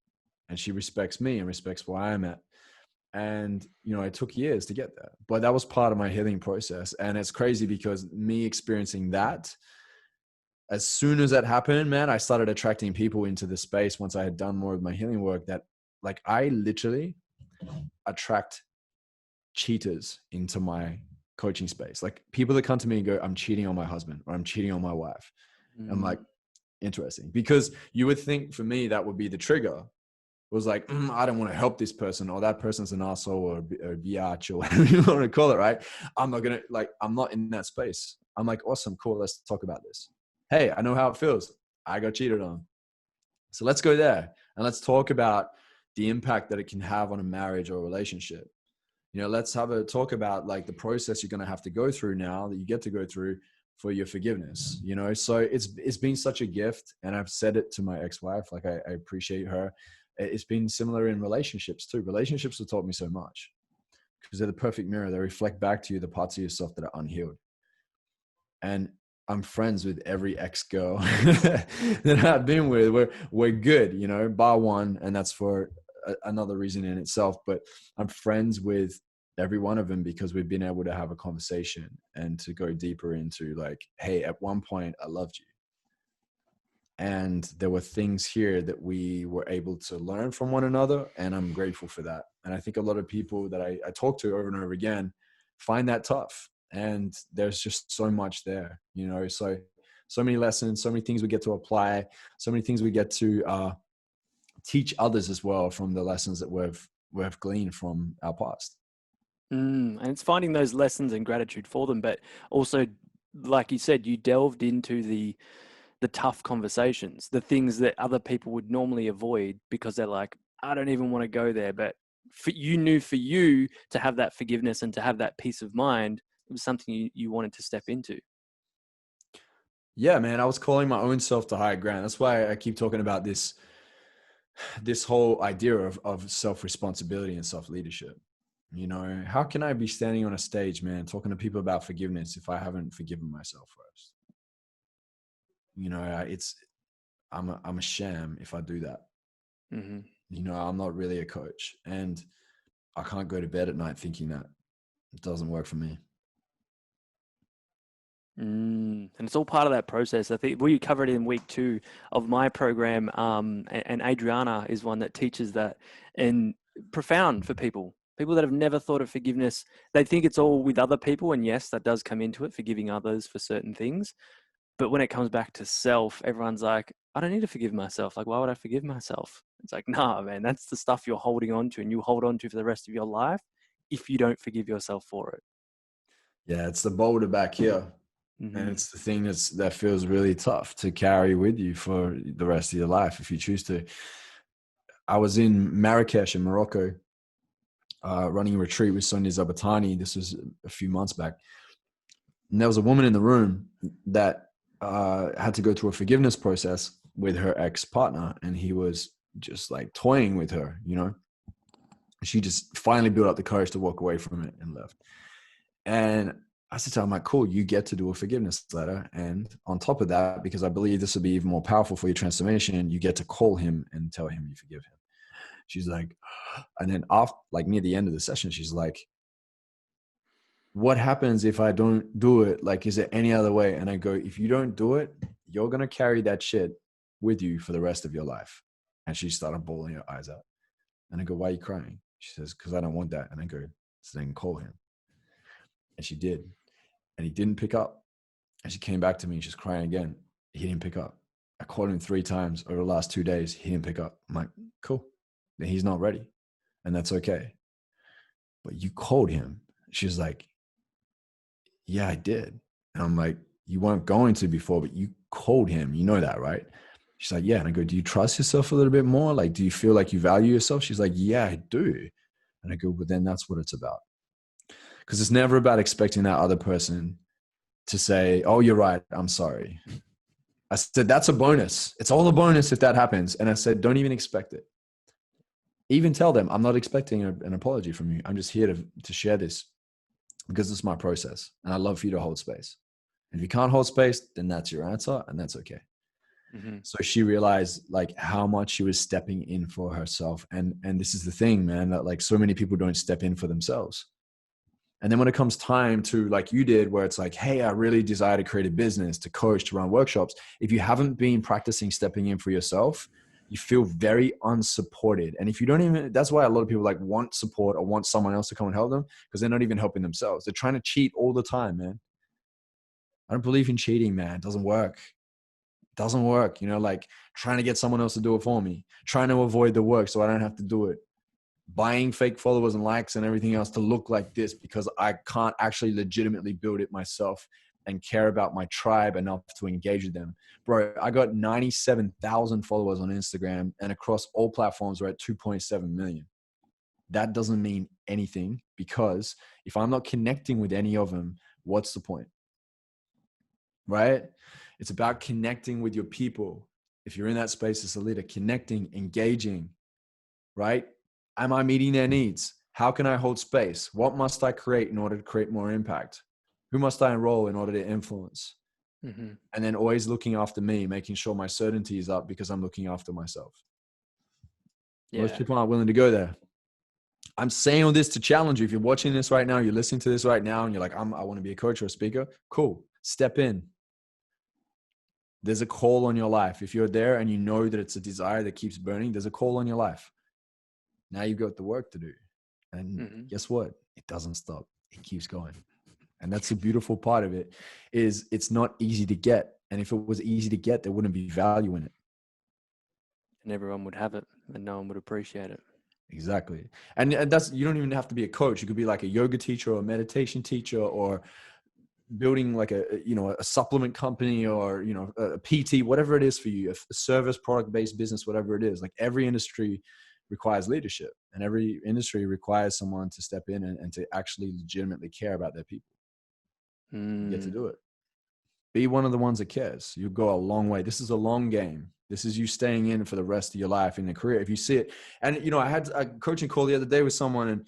and she respects me and respects where I'm at. And, it took years to get there, but that was part of my healing process. And it's crazy, because me experiencing that, as soon as that happened, man, I started attracting people into the space once I had done more of my healing work, that like, I literally attract cheaters into my coaching space. Like, people that come to me and go, I'm cheating on my husband, or I'm cheating on my wife. I'm like, interesting, because you would think for me that would be the trigger. was like, I don't want to help this person, or that person's an asshole, or a biatch, or whatever you want to call it, right? I'm not in that space. I'm like, awesome, cool, let's talk about this. Hey, I know how it feels. I got cheated on. So let's go there and let's talk about the impact that it can have on a marriage or a relationship. Let's have a talk about like the process you're going to have to go through now that you get to go through for your forgiveness. So it's been such a gift, and I've said it to my ex-wife, like I appreciate her. It's been similar in relationships too. Relationships have taught me so much because they're the perfect mirror. They reflect back to you the parts of yourself that are unhealed. And I'm friends with every ex-girl that I've been with. We're good, bar one, and that's for another reason in itself. But I'm friends with every one of them because we've been able to have a conversation and to go deeper into like, hey, at one point I loved you. And there were things here that we were able to learn from one another. And I'm grateful for that. And I think a lot of people that I talk to over and over again find that tough. And there's just so much there, so many lessons, so many things we get to apply, so many things we get to teach others as well from the lessons that we've gleaned from our past. And it's finding those lessons and gratitude for them, but also, like you said, you delved into the tough conversations, the things that other people would normally avoid because they're like, I don't even want to go there. But for you to have that forgiveness and to have that peace of mind, it was something you wanted to step into. Yeah, man, I was calling my own self to higher ground. That's why I keep talking about this whole idea of self-responsibility and self-leadership. How can I be standing on a stage, man, talking to people about forgiveness if I haven't forgiven myself first? I'm a sham if I do that. Mm-hmm. I'm not really a coach, and I can't go to bed at night thinking that. It doesn't work for me. And it's all part of that process. I think we covered it in week 2 of my program. And Adriana is one that teaches that, and profound for people that have never thought of forgiveness. They think it's all with other people. And yes, that does come into it, forgiving others for certain things. But when it comes back to self, everyone's like, I don't need to forgive myself. Like, why would I forgive myself? It's like, nah, man, that's the stuff you're holding on to and you hold on to for the rest of your life if you don't forgive yourself for it. Yeah, it's the boulder back here. Mm-hmm. And it's the thing that feels really tough to carry with you for the rest of your life if you choose to. I was in Marrakesh in Morocco, running a retreat with Sonia Zabatani. This was a few months back. And there was a woman in the room that had to go through a forgiveness process with her ex-partner. And he was just like toying with her, She just finally built up the courage to walk away from it and left. And I said to her, I'm like, cool, you get to do a forgiveness letter. And on top of that, because I believe this will be even more powerful for your transformation, you get to call him and tell him you forgive him. She's like, and then after, like near the end of the session, she's like, what happens if I don't do it? Like, is there any other way? And I go, if you don't do it, you're going to carry that shit with you for the rest of your life. And she started bawling her eyes out. And I go, why are you crying? She says, because I don't want that. And I go, so then call him. And she did. And he didn't pick up. And she came back to me and she's crying again. He didn't pick up. I called him 3 times over the last 2 days. He didn't pick up. I'm like, cool. Then he's not ready. And that's okay. But you called him. She's like, yeah, I did. And I'm like, you weren't going to before, but you called him. You know that, right? She's like, yeah. And I go, do you trust yourself a little bit more? Like, do you feel like you value yourself? She's like, yeah, I do. And I go, but then that's what it's about. Because it's never about expecting that other person to say, oh, you're right, I'm sorry. I said, that's a bonus. It's all a bonus if that happens. And I said, don't even expect it. Even tell them, I'm not expecting an apology from you. I'm just here to share this because it's my process. And I'd love for you to hold space. And if you can't hold space, then that's your answer and that's okay. Mm-hmm. So she realized like how much she was stepping in for herself. And this is the thing, man, that like so many people don't step in for themselves. And then when it comes time to, like you did, where it's like, hey, I really desire to create a business, to coach, to run workshops. If you haven't been practicing stepping in for yourself, you feel very unsupported. And if you don't even, that's why a lot of people like want support or want someone else to come and help them, because they're not even helping themselves. They're trying to cheat all the time, man. I don't believe in cheating, man. It doesn't work. Doesn't work. You know, like trying to get someone else to do it for me, trying to avoid the work so I don't have to do it, buying fake followers and likes and everything else to look like this because I can't actually legitimately build it myself and care about my tribe enough to engage with them. Bro, I got 97,000 followers on Instagram, and across all platforms we're at 2.7 million. That doesn't mean anything, because if I'm not connecting with any of them, what's the point? Right? It's about connecting with your people. If you're in that space as a leader, connecting, engaging, right? Am I meeting their needs? How can I hold space? What must I create in order to create more impact? Who must I enroll in order to influence? Mm-hmm. And then always looking after me, making sure my certainty is up because I'm looking after myself. Yeah. Most people aren't willing to go there. I'm saying all this to challenge you. If you're watching this right now, you're listening to this right now, and you're like, I want to be a coach or a speaker. Cool. Step in. There's a call on your life. If you're there and you know that it's a desire that keeps burning, there's a call on your life. Now you've got the work to do. And guess what? It doesn't stop. It keeps going. And that's the beautiful part of it, is it's not easy to get. And if it was easy to get, there wouldn't be value in it. And everyone would have it and no one would appreciate it. Exactly. And that's, you don't even have to be a coach. You could be like a yoga teacher or a meditation teacher, or building like a supplement company, or, a PT, whatever it is for you, a service product-based business, whatever it is. Like every industry requires leadership, and every industry requires someone to step in and to actually legitimately care about their people. You get to do it. Be one of the ones that cares. You go a long way. This is a long game. This is you staying in for the rest of your life in the career. If you see it, and I had a coaching call the other day with someone,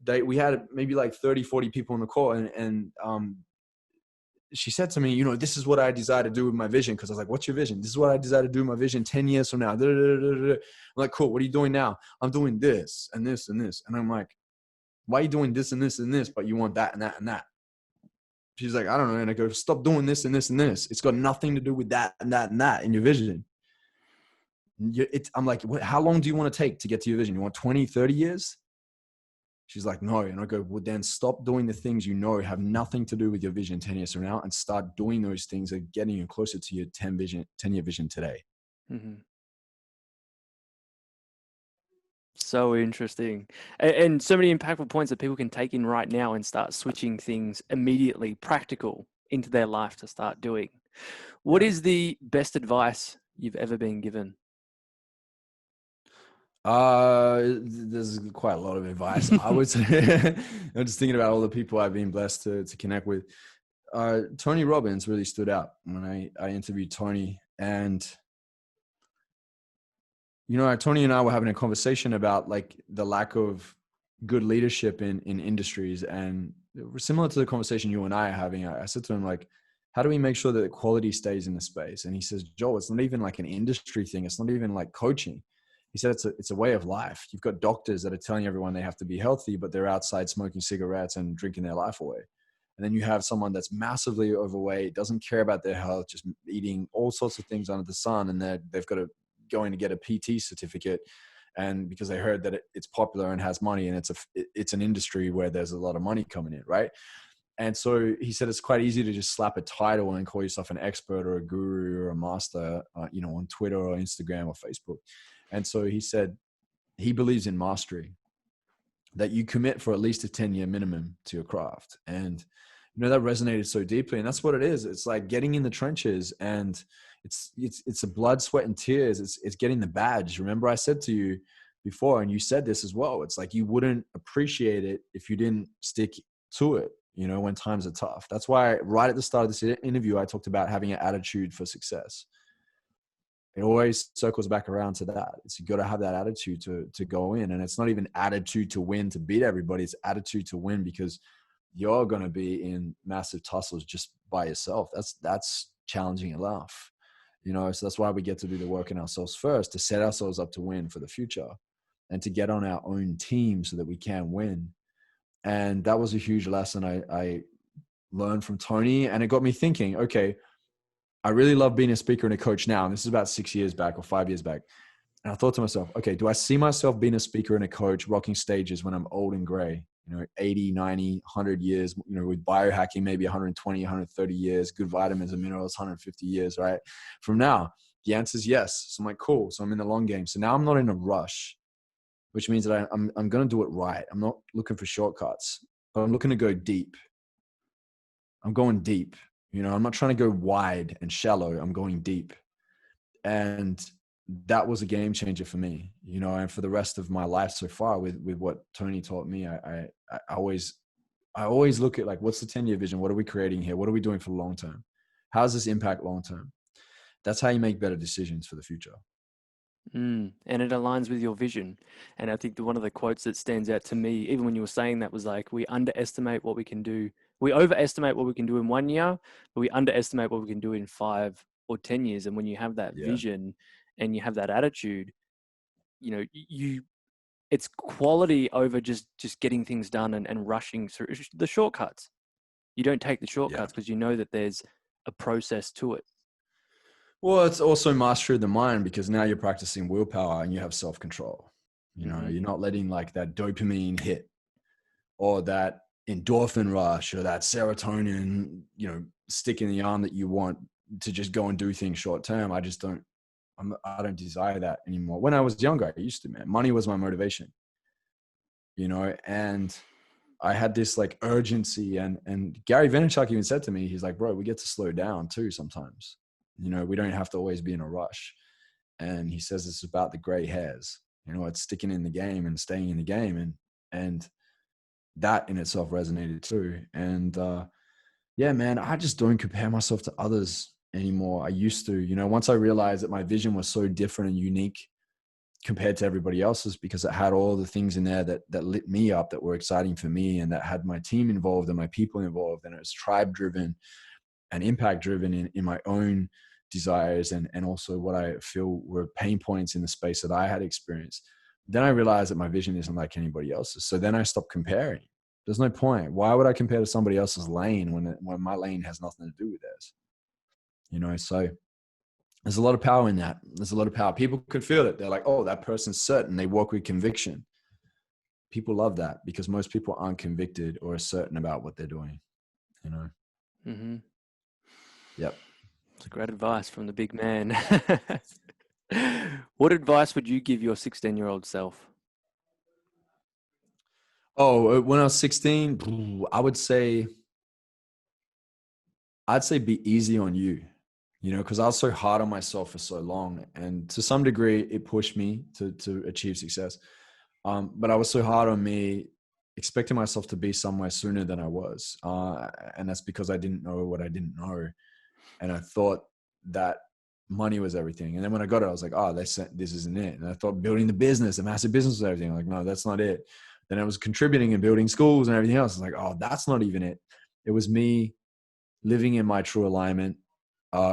and we had maybe like 30, 40 people on the call, and she said to me, this is what I desire to do with my vision. Cause I was like, what's your vision? This is what I desire to do with my vision 10 years from now. I'm like, cool. What are you doing now? I'm doing this and this and this. And I'm like, why are you doing this and this and this, but you want that and that and that? She's like, I don't know. And I go, stop doing this and this and this. It's got nothing to do with that and that and that in your vision. I'm like, how long do you want to take to get to your vision? You want 20, 30 years? She's like, no. And I go, well, then stop doing the things have nothing to do with your vision 10 years from now, and start doing those things that are getting you closer to your 10-year vision today. Mm-hmm. So interesting. And so many impactful points that people can take in right now and start switching things immediately practical into their life to start doing. What is the best advice you've ever been given? There's quite a lot of advice. I would say, I'm just thinking about all the people I've been blessed to connect with. Tony Robbins really stood out when I interviewed Tony, and Tony and I were having a conversation about like the lack of good leadership in industries, and similar to the conversation you and I are having. I said to him, like, how do we make sure that the quality stays in the space? And he says, Joel, it's not even like an industry thing. It's not even like coaching. He said, it's a way of life. You've got doctors that are telling everyone they have to be healthy, but they're outside smoking cigarettes and drinking their life away. And then you have someone that's massively overweight, doesn't care about their health, just eating all sorts of things under the sun. And they've got to going to get a PT certificate. And because they heard that it's popular and has money, and it's an industry where there's a lot of money coming in. Right. And so he said, it's quite easy to just slap a title and call yourself an expert or a guru or a master, on Twitter or Instagram or Facebook. And so he said he believes in mastery, that you commit for at least a 10-year minimum to your craft. And, that resonated so deeply. And that's what it is. It's like getting in the trenches, and it's a blood, sweat, and tears. It's getting the badge. Remember I said to you before, and you said this as well, it's like you wouldn't appreciate it if you didn't stick to it, when times are tough. That's why right at the start of this interview, I talked about having an attitude for success. It always circles back around to that. It's you got to have that attitude to go in. And it's not even attitude to win, to beat everybody. It's attitude to win because you're going to be in massive tussles just by yourself. That's challenging enough, so that's why we get to do the work in ourselves first, to set ourselves up to win for the future and to get on our own team so that we can win. And that was a huge lesson I learned from Tony. And it got me thinking, okay, I really love being a speaker and a coach now. And this is about 6 years back or 5 years back. And I thought to myself, okay, do I see myself being a speaker and a coach rocking stages when I'm old and gray? 80, 90, 100 years, with biohacking, maybe 120, 130 years, good vitamins and minerals, 150 years, right? From now, the answer is yes. So I'm like, cool. So I'm in the long game. So now I'm not in a rush, which means that I'm going to do it right. I'm not looking for shortcuts, but I'm looking to go deep. I'm going deep. I'm not trying to go wide and shallow. I'm going deep. And that was a game changer for me, and for the rest of my life so far with what Tony taught me. I always look at, like, what's the 10-year vision? What are we creating here? What are we doing for the long term? How does this impact long term? That's how you make better decisions for the future. And it aligns with your vision. And I think one of the quotes that stands out to me, even when you were saying that, was like, we underestimate what we can do. We overestimate what we can do in 1 year, but we underestimate what we can do in 5 or 10 years. And when you have that vision and you have that attitude, it's quality over just getting things done and rushing through the shortcuts. You don't take the shortcuts because you know that there's a process to it. Well, it's also mastery of the mind, because now you're practicing willpower and you have self-control. You're not letting, like, that dopamine hit or that endorphin rush or that serotonin, stick in the arm that you want to just go and do things short term. I don't desire that anymore. When I was younger, I used to, man. Money was my motivation, and I had this, like, urgency, and Gary Vaynerchuk even said to me, he's like, bro, we get to slow down too sometimes. We don't have to always be in a rush. And he says it's about the gray hairs. It's sticking in the game and staying in the game, and that in itself resonated too. And yeah, man, I just don't compare myself to others anymore. I used to, once I realized that my vision was so different and unique compared to everybody else's, because it had all the things in there that lit me up, that were exciting for me, and that had my team involved and my people involved, and it was tribe driven and impact driven in my own desires and also what I feel were pain points in the space that I had experienced. Then I realized that my vision isn't like anybody else's. So then I stopped comparing. There's no point. Why would I compare to somebody else's lane when my lane has nothing to do with theirs? So there's a lot of power in that. There's a lot of power. People can feel it. They're like, oh, that person's certain. They walk with conviction. People love that, because most people aren't convicted or certain about what they're doing. Mm-hmm. Yep. It's great advice from the big man. What advice would you give your 16-year-old self? Oh, when I was 16, I'd say be easy on you, because I was so hard on myself for so long. And to some degree, it pushed me to achieve success. But I was so hard on me, expecting myself to be somewhere sooner than I was. And that's because I didn't know what I didn't know. And I thought that money was everything. And then when I got it, I was like, oh, this isn't it. And I thought building the business, a massive business was everything. I'm like, no, that's not it. Then I was contributing and building schools and everything else. I was like, oh, that's not even it. It was me living in my true alignment,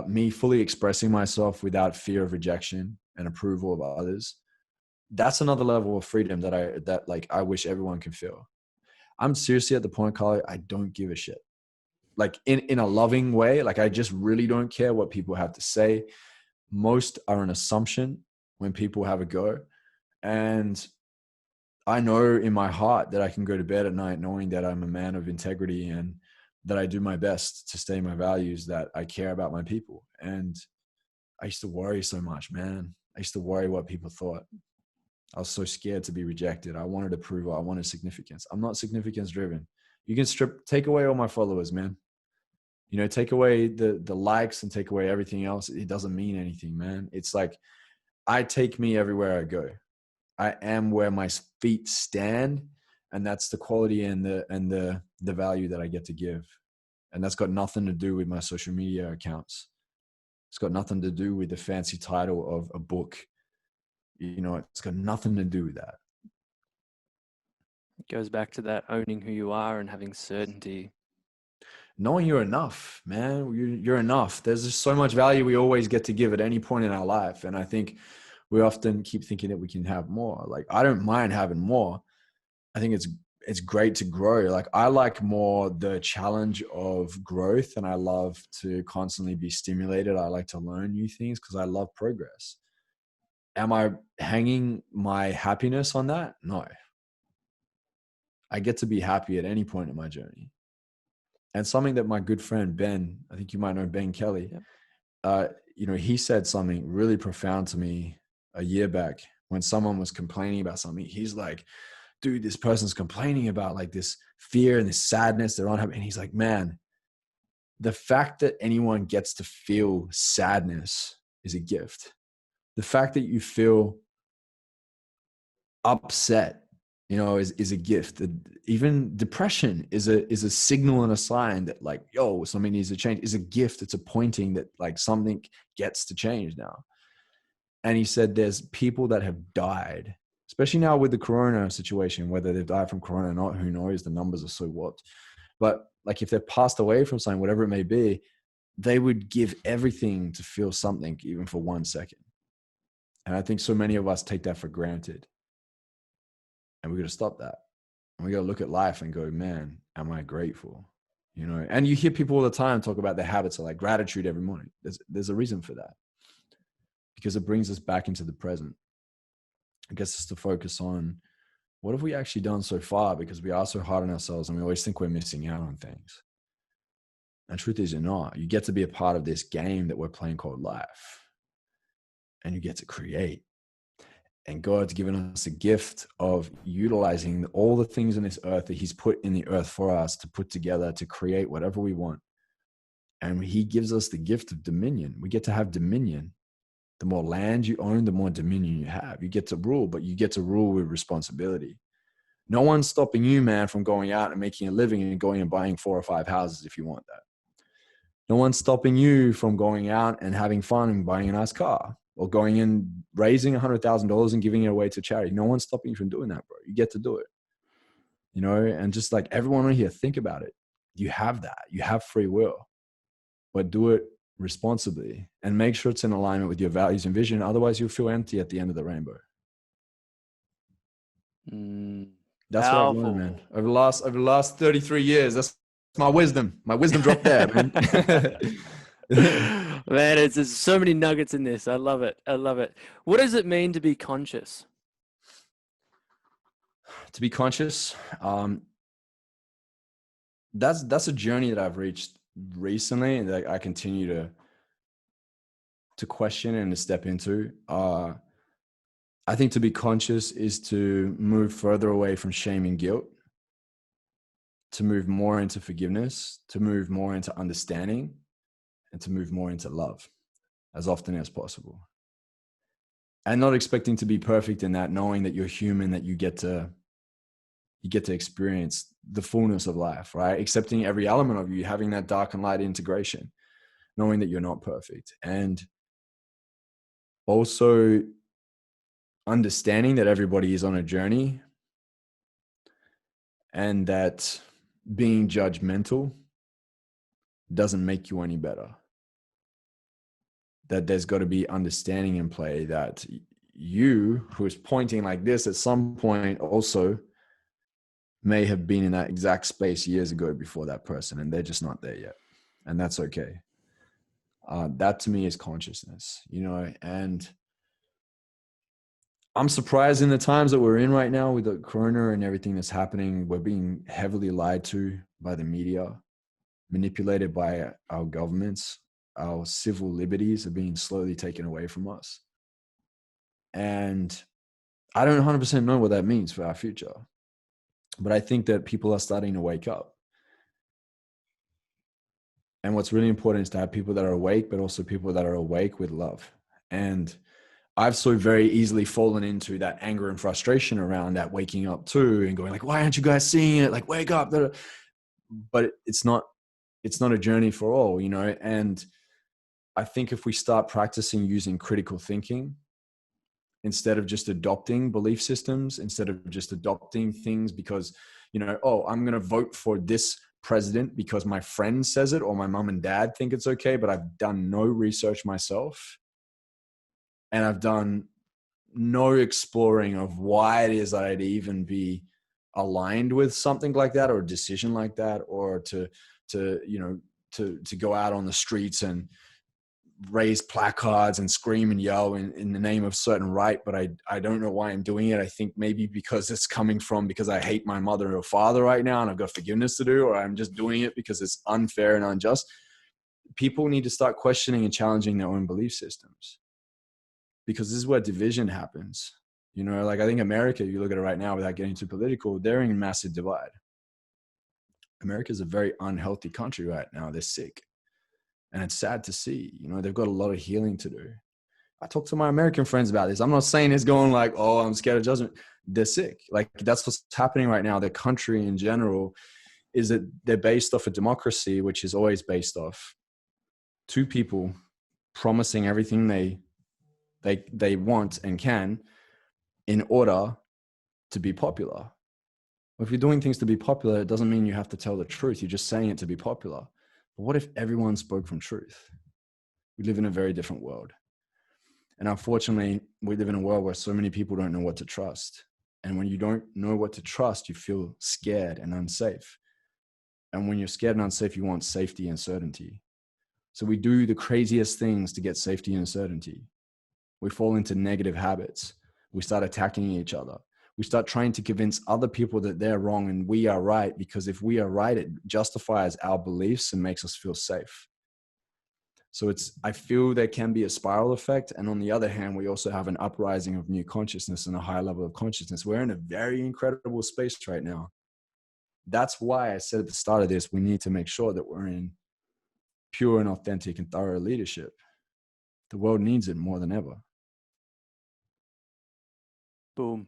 me fully expressing myself without fear of rejection and approval of others. That's another level of freedom that I wish everyone can feel. I'm seriously at the point, Carlo, I don't give a shit. Like in a loving way, like I just really don't care what people have to say. Most are an assumption when people have a go. And I know in my heart that I can go to bed at night knowing that I'm a man of integrity and that I do my best to stay my values, that I care about my people. And I used to worry so much, man. I used to worry what people thought. I was so scared to be rejected. I wanted approval. I wanted significance. I'm not significance driven. You can take away all my followers, man. Take away the likes and take away everything else. It doesn't mean anything, man. It's like, I take me everywhere I go. I am where my feet stand, and that's the quality and the value that I get to give. And that's got nothing to do with my social media accounts. It's got nothing to do with the fancy title of a book. It's got nothing to do with that. It goes back to that owning who you are and having certainty. Knowing you're enough, man. You're enough. There's just so much value we always get to give at any point in our life. And I think we often keep thinking that we can have more. Like, I don't mind having more. I think it's great to grow. Like, I like more the challenge of growth, and I love to constantly be stimulated. I like to learn new things because I love progress. Am I hanging my happiness on that? No. I get to be happy at any point in my journey. And something that my good friend Ben, I think you might know Ben Kelly, he said something really profound to me a year back when someone was complaining about something. He's like, dude, this person's complaining about like this fear and this sadness they're unhappy. And he's like, man, the fact that anyone gets to feel sadness is a gift. The fact that you feel upset, is a gift. Even depression is a signal and a sign that like, yo, something needs to change. Is a gift. It's a pointing that like something gets to change now. And he said there's people that have died, especially now with the corona situation, whether they've died from corona or not, who knows? The numbers are so warped. But like if they've passed away from something, whatever it may be, they would give everything to feel something, even for 1 second. And I think so many of us take that for granted. And we got to stop that. And we got to look at life and go, man, am I grateful? And you hear people all the time talk about their habits of like gratitude every morning. There's a reason for that, because it brings us back into the present. It gets us to focus on what have we actually done so far, because we are so hard on ourselves and we always think we're missing out on things. And truth is, you're not. You get to be a part of this game that we're playing called life. And you get to create. And God's given us a gift of utilizing all the things in this earth that he's put in the earth for us to put together to create whatever we want. And he gives us the gift of dominion. We get to have dominion. The more land you own, the more dominion you have. You get to rule, but you get to rule with responsibility. No one's stopping you, man, from going out and making a living and going and buying 4 or 5 houses if you want that. No one's stopping you from going out and having fun and buying a nice car, or going and raising $100,000 and giving it away to charity. No one's stopping you from doing that, bro. You get to do it, and just like everyone on here, think about it. You have that. You have free will, but do it responsibly and make sure it's in alignment with your values and vision. Otherwise, you'll feel empty at the end of the rainbow. That's Powerful. what I've learned, man. Over the last 33 years, that's my wisdom. My wisdom dropped there, man. Man, there's so many nuggets in this. I love it. What does it mean to be conscious? To be conscious, that's a journey that I've reached recently, and that I continue to question and to step into. I think to be conscious is to move further away from shame and guilt, to move more into forgiveness, to move more into understanding, and to move more into love as often as possible. And not expecting to be perfect in that, knowing that you're human, that you get to experience the fullness of life, right? Accepting every element of you, having that dark and light integration, knowing that you're not perfect. And also understanding that everybody is on a journey, and that being judgmental doesn't make you any better. That there's got to be understanding in play, that you, who is pointing like this, at some point also may have been in that exact space years ago before that person, and they're just not there yet. And that's okay. That to me is consciousness, and I'm surprised in the times that we're in right now with the corona and everything that's happening. We're being heavily lied to by the media, manipulated by our governments. Our civil liberties are being slowly taken away from us. And I don't 100% know what that means for our future. But I think that people are starting to wake up. And what's really important is to have people that are awake, but also people that are awake with love. And I've so very easily fallen into that anger and frustration around that waking up too, and going like, why aren't you guys seeing it? Like, wake up. But it's not a journey for all, and I think if we start practicing using critical thinking instead of just adopting belief systems, instead of just adopting things because, I'm going to vote for this president because my friend says it, or my mom and dad think it's okay, but I've done no research myself. And I've done no exploring of why it is that I'd even be aligned with something like that, or a decision like that, or to go out on the streets and raise placards and scream and yell in the name of certain right, but I don't know why I'm doing it. I think maybe because it's coming from because I hate my mother or father right now and I've got forgiveness to do, or I'm just doing it because it's unfair and unjust. People need to start questioning and challenging their own belief systems, because this is where division happens. You know, like I think America, you look at it right now without getting too political, they're in a massive divide. America is a very unhealthy country right now. They're sick. And it's sad to see, you know, they've got a lot of healing to do. I talk to my American friends about this. I'm not saying it's going like, oh, I'm scared of judgment. They're sick. Like that's what's happening right now. Their country in general is that they're based off a democracy, which is always based off two people promising everything they want and can in order to be popular. If you're doing things to be popular, it doesn't mean you have to tell the truth. You're just saying it to be popular. But what if everyone spoke from truth? We live in a very different world. And unfortunately, we live in a world where so many people don't know what to trust. And when you don't know what to trust, you feel scared and unsafe. And when you're scared and unsafe, you want safety and certainty. So we do the craziest things to get safety and certainty. We fall into negative habits. We start attacking each other. We start trying to convince other people that they're wrong and we are right, because if we are right, it justifies our beliefs and makes us feel safe. So I feel there can be a spiral effect. And on the other hand, we also have an uprising of new consciousness and a higher level of consciousness. We're in a very incredible space right now. That's why I said at the start of this, we need to make sure that we're in pure and authentic and thorough leadership. The world needs it more than ever. Boom.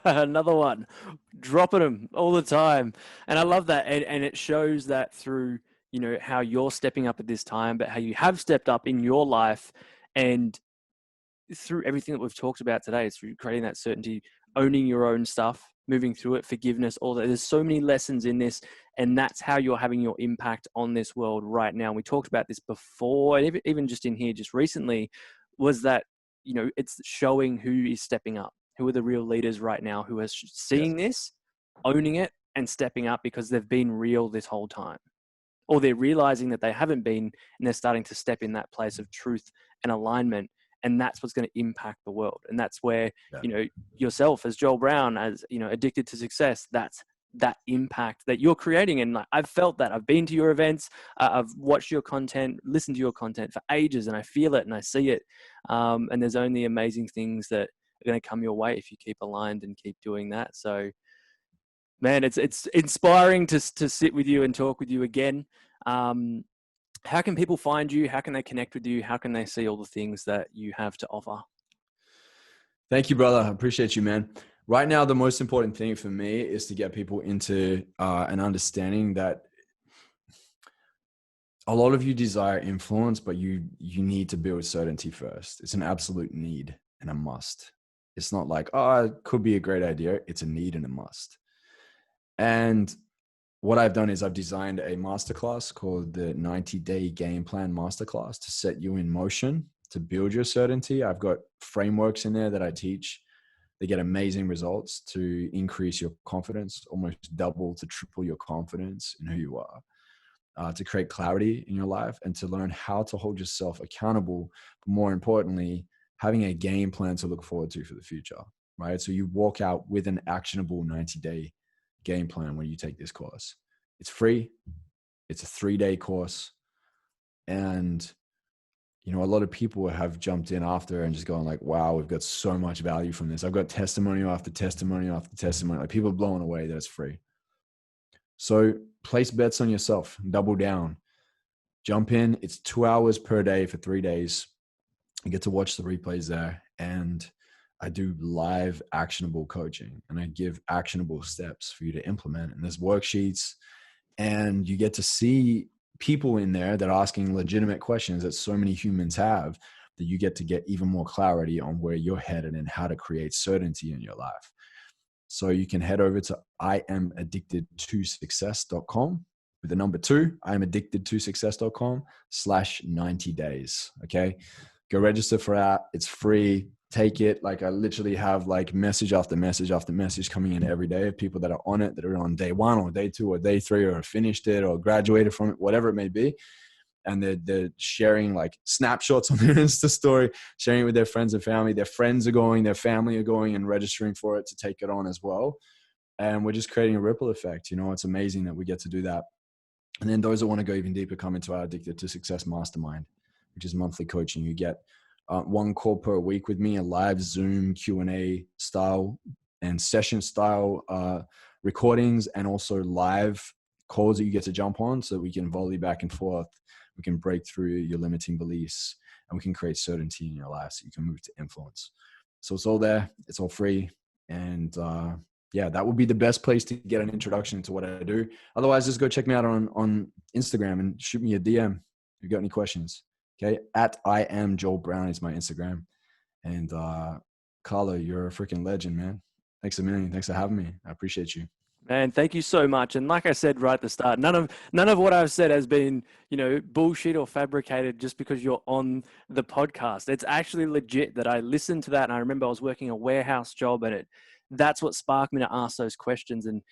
Another one, dropping them all the time. And I love that. And it shows that through, you know, how you're stepping up at this time, but how you have stepped up in your life, and through everything that we've talked about today. It's through creating that certainty, owning your own stuff, moving through it, forgiveness, all that. There's so many lessons in this, and that's how you're having your impact on this world right now. And we talked about this before, and even just in here, just recently, was that, you know, it's showing who is stepping up, who are the real leaders right now, who are seeing this, owning it, and stepping up because they've been real this whole time. Or they're realizing that they haven't been, and they're starting to step in that place of truth and alignment. And that's what's going to impact the world. And that's where, you know, yourself as Joel Brown, as, you know, Addicted to Success, that's that impact that you're creating. And like, I've felt that. I've been to your events, I've watched your content, listened to your content for ages, and I feel it and I see it. And there's only amazing things that are going to come your way if you keep aligned and keep doing that. So, man, it's inspiring to sit with you and talk with you again. How can people find you? How can they connect with you? How can they see all the things that you have to offer? Thank you, brother. I appreciate you, man. Right now, the most important thing for me is to get people into an understanding that a lot of you desire influence, but you need to build certainty first. It's an absolute need and a must. It's not like, oh, it could be a great idea. It's a need and a must. And what I've done is I've designed a masterclass called the 90-Day Game Plan Masterclass to set you in motion to build your certainty. I've got frameworks in there that I teach. They get amazing results to increase your confidence, almost double to triple your confidence in who you are, to create clarity in your life and to learn how to hold yourself accountable. But more importantly, having a game plan to look forward to for the future, right? So you walk out with an actionable 90-day game plan when you take this course. It's free. It's a 3-day course. And, you know, a lot of people have jumped in after and just gone like, wow, we've got so much value from this. I've got testimonial after testimonial after testimonial. Like, people are blown away that it's free. So place bets on yourself, double down, jump in. It's 2 hours per day for 3 days. You get to watch the replays there. And I do live actionable coaching, and I give actionable steps for you to implement. And there's worksheets, and you get to see people in there that are asking legitimate questions that so many humans have, that you get to get even more clarity on where you're headed and how to create certainty in your life. So you can head over to IamAddictedToSuccess.com with the number 2, IamAddictedToSuccess.com/90 days. Okay. Go register for that. It's free. Take it. Like, I literally have like message after message after message coming in every day of people that are on it, that are on day 1 or day 2 or day 3 or finished it or graduated from it, whatever it may be. and they're sharing like snapshots on their Insta story, sharing it with their friends and family. Their friends are going, their family are going and registering for it to take it on as well. And we're just creating a ripple effect. You know, it's amazing that we get to do that. And then those that want to go even deeper come into our Addicted to Success Mastermind, which is monthly coaching. You get one call per week with me, a live Zoom Q&A style and session style recordings, and also live calls that you get to jump on so that we can volley back and forth. We can break through your limiting beliefs, and we can create certainty in your life so you can move to influence. So it's all there. It's all free. And yeah, that would be the best place to get an introduction to what I do. Otherwise, just go check me out on Instagram and shoot me a DM if you've got any questions. Okay. At I am Joel Brown is my Instagram. And Carlo, you're a freaking legend, man. Thanks a million. Thanks for having me. I appreciate you. Man, thank you so much. And like I said right at the start, none of what I've said has been, bullshit or fabricated just because you're on the podcast. It's actually legit that I listened to that, and I remember I was working a warehouse job, and that's what sparked me to ask those questions and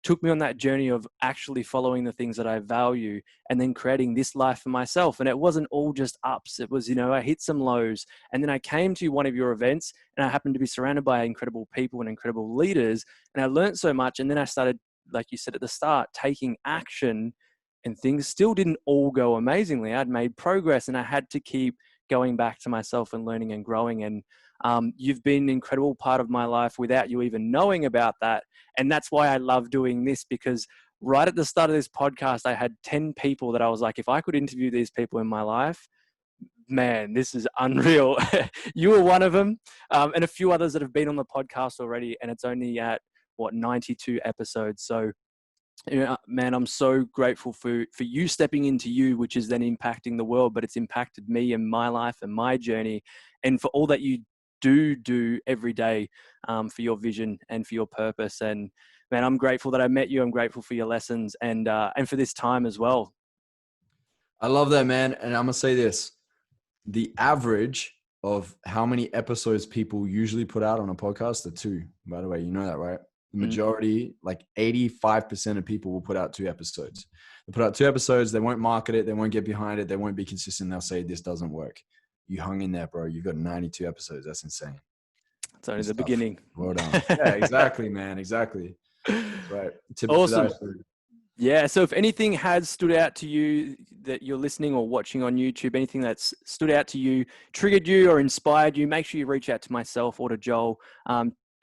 took me on that journey of actually following the things that I value and then creating this life for myself. And it wasn't all just ups. It was, I hit some lows, and then I came to one of your events and I happened to be surrounded by incredible people and incredible leaders. And I learned so much. And then I started, like you said at the start, taking action, and things still didn't all go amazingly. I'd made progress, and I had to keep going back to myself and learning and growing. And you've been an incredible part of my life without you even knowing about that. And that's why I love doing this, because right at the start of this podcast, I had 10 people that I was like, if I could interview these people in my life, man, this is unreal. You were one of them, and a few others that have been on the podcast already. And it's only at 92 episodes. So, man, I'm so grateful for you stepping into you, which is then impacting the world, but it's impacted me and my life and my journey, and for all that you do every day, for your vision and for your purpose. And man, I'm grateful that I met you. I'm grateful for your lessons and for this time as well. I love that, man. And I'm going to say this, the average of how many episodes people usually put out on a podcast are 2, by the way, you know that, right? The majority, like 85% of people will put out 2 episodes. They put out 2 episodes. They won't market it. They won't get behind it. They won't be consistent. They'll say this doesn't work. You hung in there, bro. You've got 92 episodes. That's insane. It's only the beginning. Well done. Yeah, exactly, man. Exactly. That's right. Awesome. Yeah. So if anything has stood out to you that you're listening or watching on YouTube, anything that's stood out to you, triggered you or inspired you, make sure you reach out to myself or to Joel.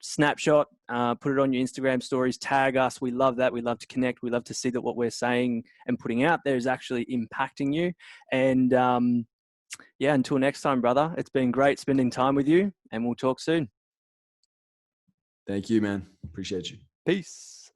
Snapshot, put it on your Instagram stories, tag us. We love that. We love to connect. We love to see that what we're saying and putting out there is actually impacting you. And yeah, until next time, brother, it's been great spending time with you, and we'll talk soon. Thank you, man. Appreciate you. Peace.